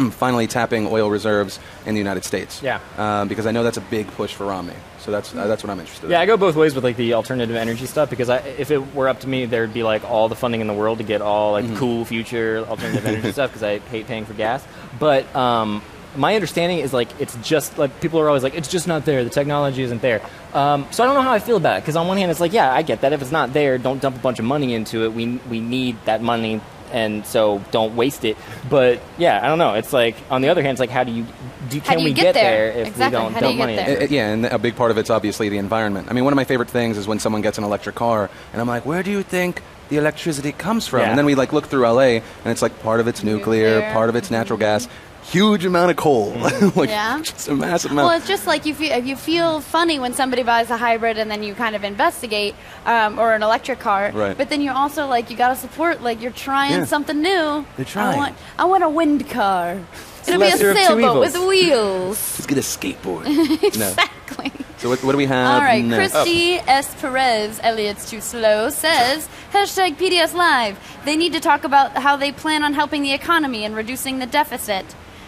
finally tapping oil reserves in the United States. Yeah. Because I know that's a big push for Romney. So that's what I'm interested in. Yeah, I go both ways with like the alternative energy stuff because if it were up to me, there'd be like all the funding in the world to get all like cool future alternative energy stuff because I hate paying for gas. But my understanding is like it's just like people are always like it's just not there. The technology isn't there. So I don't know how I feel about it because on one hand it's like yeah I get that if it's not there don't dump a bunch of money into it. We need that money. And so don't waste it. But, yeah, I don't know. It's like, on the other hand, it's like, can we get there if we don't dump money into it? Yeah, and a big part of it's obviously the environment. I mean, one of my favorite things is when someone gets an electric car, and I'm like, where do you think the electricity comes from? Yeah. And then we, like, look through L.A., and it's like part of it's nuclear, part of it's natural gas. Huge amount of coal, just a massive amount. Well, it's just like you feel funny when somebody buys a hybrid and then you kind of investigate, or an electric car. Right. But then you're also like you got to support like you're trying something new. They're trying. I want a wind car. It'll be a sailboat with wheels. Let's get a skateboard. Exactly. No. So what do we have? All right, next? Christy S. Perez, Elliott's Too Slow, says, #PDS Live. They need to talk about how they plan on helping the economy and reducing the deficit.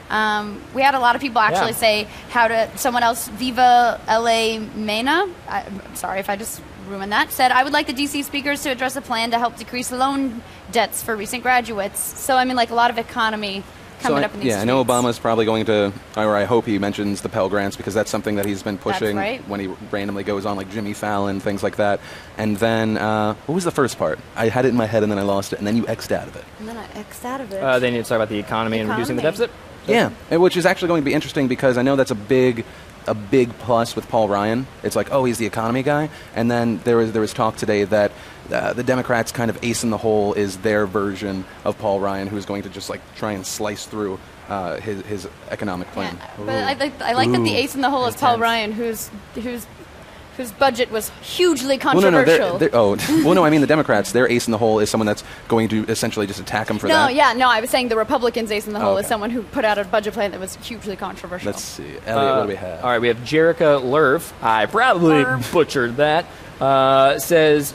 We had a lot of people actually say someone else, Viva LA Mena, I'm sorry if I just ruined that, said, I would like the DC speakers to address a plan to help decrease loan debts for recent graduates. So, I mean, like a lot of economy coming up in these streets. I know Obama's probably going to, or I hope he mentions the Pell Grants because that's something that he's been pushing when he randomly goes on like Jimmy Fallon, things like that. And then, what was the first part? I had it in my head and then I lost it, and then you X'd out of it. And then I X'd out of it. They need to talk about the economy and reducing the deficit? Yeah, which is actually going to be interesting because I know that's a big plus with Paul Ryan. It's like, oh, he's the economy guy. And then there was talk today that the Democrats' kind of ace in the hole is their version of Paul Ryan, who's going to just like try and slice through his economic plan. Yeah, but I like that the ace in the hole is Paul Ryan, whose budget was hugely controversial. I mean the Democrats, their ace in the hole is someone that's going to essentially just attack him for that. I was saying the Republicans' ace in the hole is someone who put out a budget plan that was hugely controversial. Let's see. Elliot, what do we have? All right, we have Jerica Lerv. I probably butchered that. Says,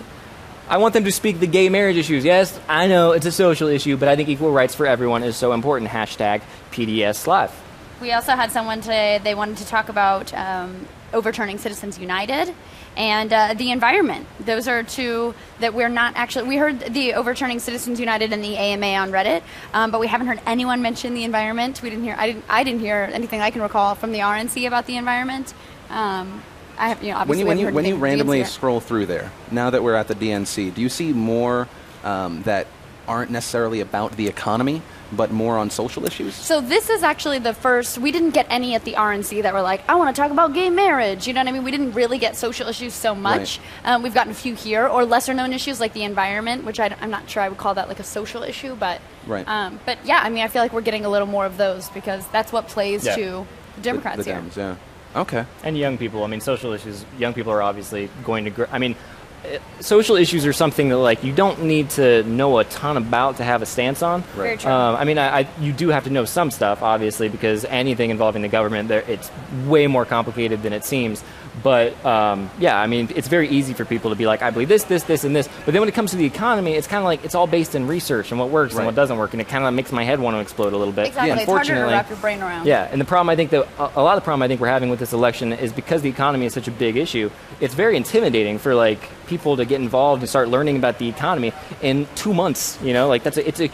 I want them to speak the gay marriage issues. Yes, I know it's a social issue, but I think equal rights for everyone is so important. #PDS Live. We also had someone today, they wanted to talk about overturning Citizens United and the environment. Those are two that we're not actually... We heard the overturning Citizens United and the AMA on Reddit, but we haven't heard anyone mention the environment. We didn't hear... I didn't hear anything I can recall from the RNC about the environment. I have, obviously when you randomly scroll through there, now that we're at the DNC, do you see more that aren't necessarily about the economy, but more on social issues? So this is actually the first... We didn't get any at the RNC that were like, I want to talk about gay marriage. You know what I mean? We didn't really get social issues so much. Right. We've gotten a few here, or lesser-known issues like the environment, which I'm not sure I would call that like a social issue, but... Right. But yeah, I mean, I feel like we're getting a little more of those because that's what plays to the Democrats the here. Dems, yeah. Okay. And young people. I mean, social issues, young people are obviously going to... I mean... Social issues are something that, like, you don't need to know a ton about to have a stance on. Right. Very true. I mean, you do have to know some stuff, obviously, because anything involving the government, it's way more complicated than it seems. But, yeah, I mean, it's very easy for people to be like, I believe this, and this. But then when it comes to the economy, it's kind of like it's all based in research and what works and what doesn't work. And it kind of makes my head want to explode a little bit. Exactly. Yeah, it's harder to wrap your brain around. Yeah, and the problem I think that a lot of the problem I think we're having with this election is because the economy is such a big issue, it's very intimidating for, like, people to get involved and start learning about the economy in 2 months. You know, like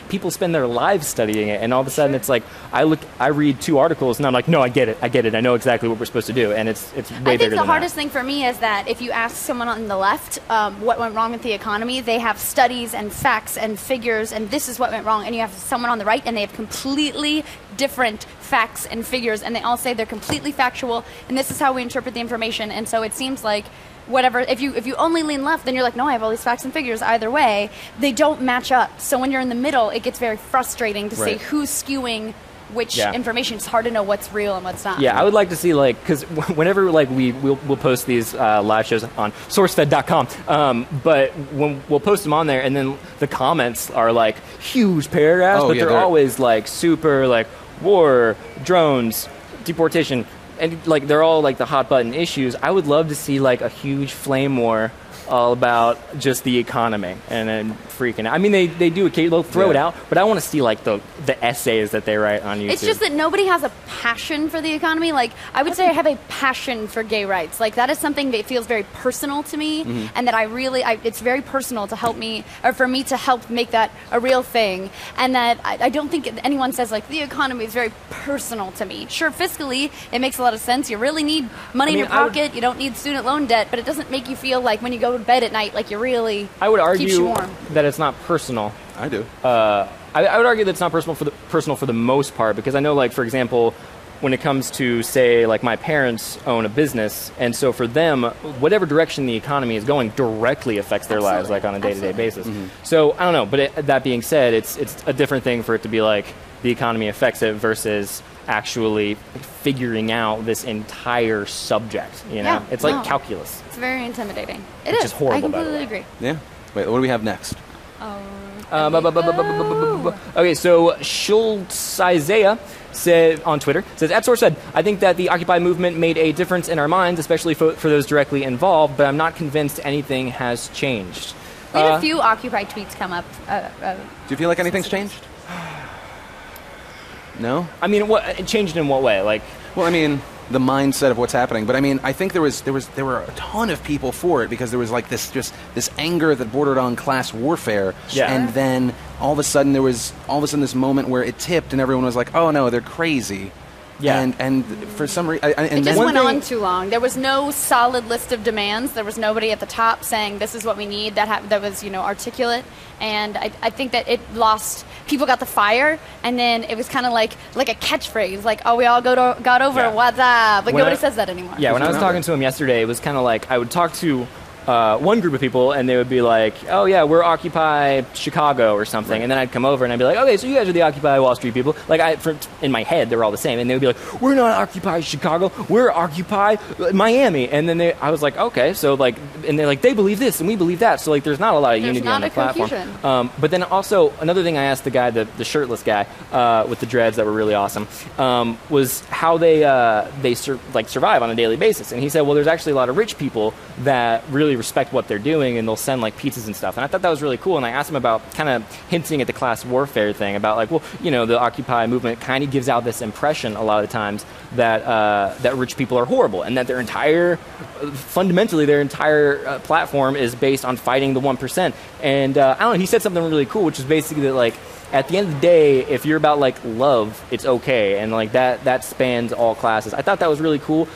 people spend their lives studying it, and all of a sudden it's like I read 2 articles and I'm like, no, I get it, I know exactly what we're supposed to do, and it's way bigger than that. I think the hardest thing for me is that if you ask someone on the left what went wrong with the economy, they have studies and facts and figures, and this is what went wrong, and you have someone on the right and they have completely different facts and figures, and they all say they're completely factual, and this is how we interpret the information. And so it seems like whatever, if you only lean left, then you're like, no, I have all these facts and figures. Either way, they don't match up. So when you're in the middle, it gets very frustrating to say who's skewing which information. It's hard to know what's real and what's not. Yeah, I would like to see, like, because whenever, like, we'll post these live shows on sourcefed.com, but when we'll post them on there, and then the comments are, like, huge paragraphs, but they're always, like, super, like, war, drones, deportation, and like they're all like the hot button issues. I would love to see like a huge flame war all about just the economy and then freaking out. I mean, they do they'll throw it out, but I want to see like the essays that they write on YouTube. It's just that nobody has a passion for the economy. Like, I would say I have a passion for gay rights. Like, that is something that feels very personal to me, and that it's very personal to help me, or for me to help make that a real thing. And that I don't think anyone says, like, the economy is very personal to me. Sure, fiscally, it makes a lot of sense. You really need money in your pocket. You don't need student loan debt, but it doesn't make you feel like when you go to bed at night, like, you really I would argue keeps you warm. that it's not personal. I do. I would argue that it's not personal for the most part, because I know, like, for example, when it comes to, say, like, my parents own a business, and so for them, whatever direction the economy is going directly affects their lives, like, on a day-to-day basis. So, I don't know, but that being said, it's a different thing for it to be like the economy affects it versus actually figuring out this entire subject, you know? It's like calculus. It's very intimidating. It Which is. is horrible, I completely agree. Yeah. Wait, what do we have next? Okay, so Schultz Isaiah said on Twitter, @Source said, I think that the Occupy movement made a difference in our minds, especially for those directly involved, but I'm not convinced anything has changed. We had a few Occupy tweets come up. Do you feel like anything's changed? No? I mean, it changed in what way? Like, well, I mean, the mindset of what's happening. But I mean, I think there were a ton of people for it because there was like this anger that bordered on class warfare. Yeah. And then all of a sudden this moment where it tipped and everyone was like, oh no, they're crazy. Yeah. And for some reason, it just went on too long. There was no solid list of demands. There was nobody at the top saying this is what we need. That was articulate. And I think that it lost. People got the fire, and then it was kind of like a catchphrase, like, "Oh, we all got over it. What's up?" Like, nobody says that anymore. Yeah, when I was talking to him yesterday, it was kind of like I would talk to one group of people, and they would be like, "Oh yeah, we're Occupy Chicago or something," right. And then I'd come over and I'd be like, "Okay, so you guys are the Occupy Wall Street people." Like, in my head, they were all the same, and they would be like, "We're not Occupy Chicago, we're Occupy Miami," and then I was like, "Okay," so like, and they're like, "They believe this and we believe that," so like, there's not a lot of unity on the platform. But then also another thing I asked the guy, the shirtless guy with the dreads that were really awesome, was how they survive on a daily basis, and he said, "Well, there's actually a lot of rich people that really respect what they're doing, and they'll send like pizzas and stuff." And I thought that was really cool, and I asked him about kind of hinting at the class warfare thing about like, well, the Occupy movement kind of gives out this impression a lot of times that rich people are horrible, and that fundamentally their entire platform is based on fighting the 1%. And I don't know, he said something really cool, which is basically that like, at the end of the day, if you're about like love, it's okay, and like that spans all classes. I thought that was really cool.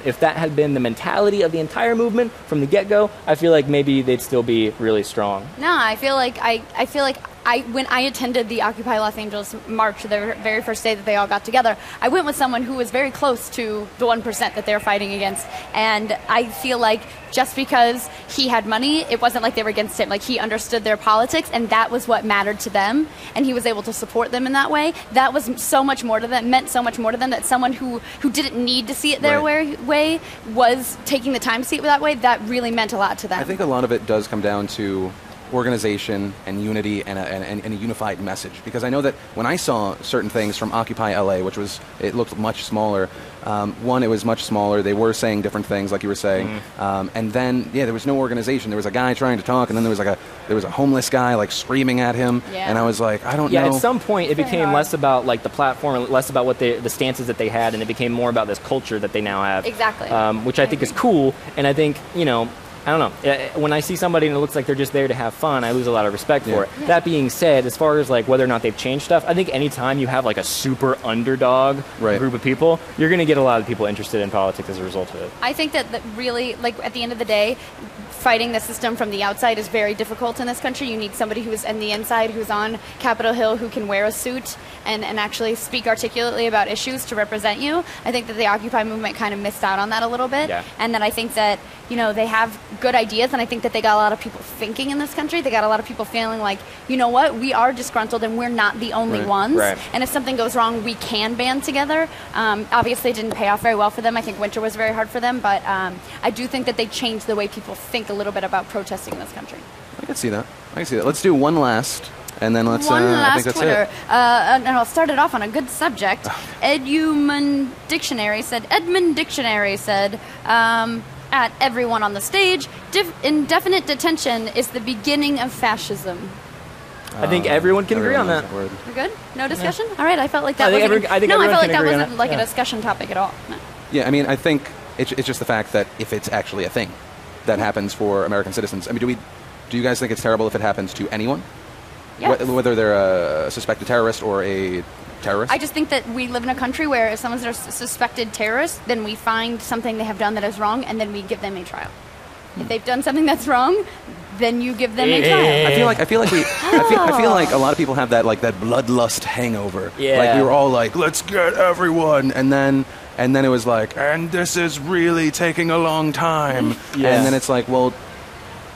If that had been the mentality of the entire movement from the get-go, I feel like maybe they'd still be really strong. No, I feel like when I attended the Occupy Los Angeles march, the very first day that they all got together, I went with someone who was very close to the 1% that they're fighting against, and I feel like just because he had money, it wasn't like they were against him. Like, he understood their politics, and that was what mattered to them, and he was able to support them in that way. That was so much more to them, meant so much more to them, that someone who didn't need to see it their way was taking the time to see it that way. That really meant a lot to them. I think a lot of it does come down to organization and unity and a unified message, because I know that when I saw certain things from Occupy LA, it looked much smaller. It was much smaller. They were saying different things, like you were saying, and then there was no organization. There was a guy trying to talk, and then there was a homeless guy like screaming at him, and I was like, I don't know. Yeah, at some point it became less about like the platform, less about what the stances that they had, and it became more about this culture that they now have. Exactly. Which I think is cool, and I think I don't know. When I see somebody and it looks like they're just there to have fun, I lose a lot of respect for it. Yeah. That being said, as far as like whether or not they've changed stuff, I think anytime you have like a super underdog group of people, you're going to get a lot of people interested in politics as a result of it. I think that really, like, at the end of the day, fighting the system from the outside is very difficult in this country. You need somebody who's on the inside, who's on Capitol Hill, who can wear a suit and actually speak articulately about issues to represent you. I think that the Occupy movement kind of missed out on that a little bit. Yeah. And that I think that, they have good ideas, and I think that they got a lot of people thinking in this country. They got a lot of people feeling like, you know what, we are disgruntled and we're not the only ones. Right. And if something goes wrong, we can band together. Obviously, it didn't pay off very well for them. I think winter was very hard for them, but I do think that they changed the way people think a little bit about protesting in this country. I can see that. Let's do one last And then let's. One I last think that's Twitter, it. and I'll start it off on a good subject. Edmund Dictionary said, at everyone on the stage, indefinite detention is the beginning of fascism. I think everyone can agree on that. We're good? No discussion? All right, I felt like that I think wasn't everyone can like agree a discussion topic at all. No. Yeah, I mean, I think it's just the fact that if it's actually a thing that happens for American citizens. I mean, do you guys think it's terrible if it happens to anyone? Yes. Whether they're a suspected terrorist or a terrorist? I just think that we live in a country where if someone's a suspected terrorist, then we find something they have done that is wrong, and then we give them a trial. If they've done something that's wrong, then you give them a trial. I feel like a lot of people have that bloodlust hangover. Yeah. Like we were all like, let's get everyone, and then it was like, and this is really taking a long time. Yeah. And then it's like, well,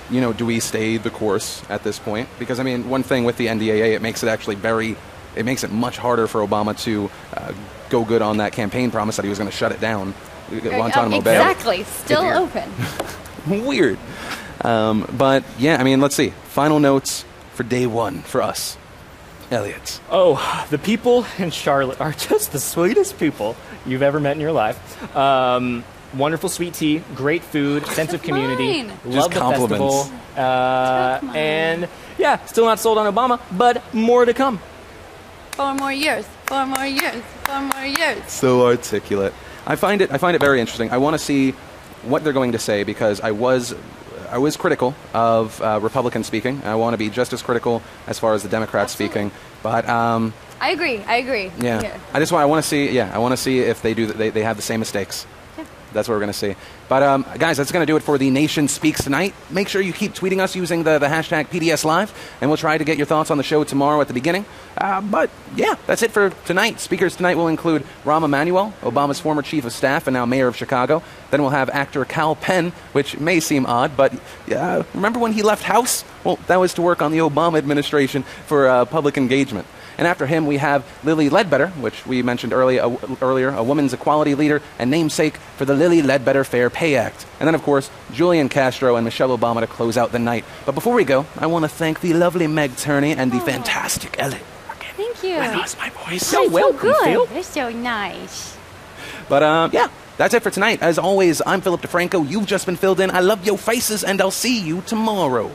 you know, do we stay the course at this point? Because I mean, one thing with the NDAA, it makes it much harder for Obama to go good on that campaign promise that he was going to shut it down. Guantanamo Bay. Exactly. Still open. Weird. But yeah, I mean, let's see. Final notes for day one for us. Elliott. Oh, the people in Charlotte are just the sweetest people you've ever met in your life. Wonderful sweet tea, great food, sense of community. Love the festival. And yeah, still not sold on Obama, but more to come. 4 more years. 4 more years. 4 more years. So articulate. I find it very interesting. I want to see what they're going to say because I was critical of Republicans speaking. I want to be just as critical as far as the Democrats speaking. But I agree. yeah, Here. I want to see. Yeah, I want to see if they do. They have the same mistakes. That's what we're going to see. But, guys, that's going to do it for The Nation Speaks tonight. Make sure you keep tweeting us using the hashtag PDSLive, and we'll try to get your thoughts on the show tomorrow at the beginning. But, yeah, that's it for tonight. Speakers tonight will include Rahm Emanuel, Obama's former chief of staff and now mayor of Chicago. Then we'll have actor Kal Penn, which may seem odd, but remember when he left House? Well, that was to work on the Obama administration for public engagement. And after him, we have Lilly Ledbetter, which we mentioned earlier, a women's equality leader and namesake for the Lilly Ledbetter Fair Pay Act. And then, of course, Julian Castro and Michelle Obama to close out the night. But before we go, I want to thank the lovely Meg Turney and the fantastic Elliott. Thank you. I lost my voice. So welcome, good. Phil. They're so nice. But, yeah, that's it for tonight. As always, I'm Philip DeFranco. You've just been filled in. I love your faces, and I'll see you tomorrow.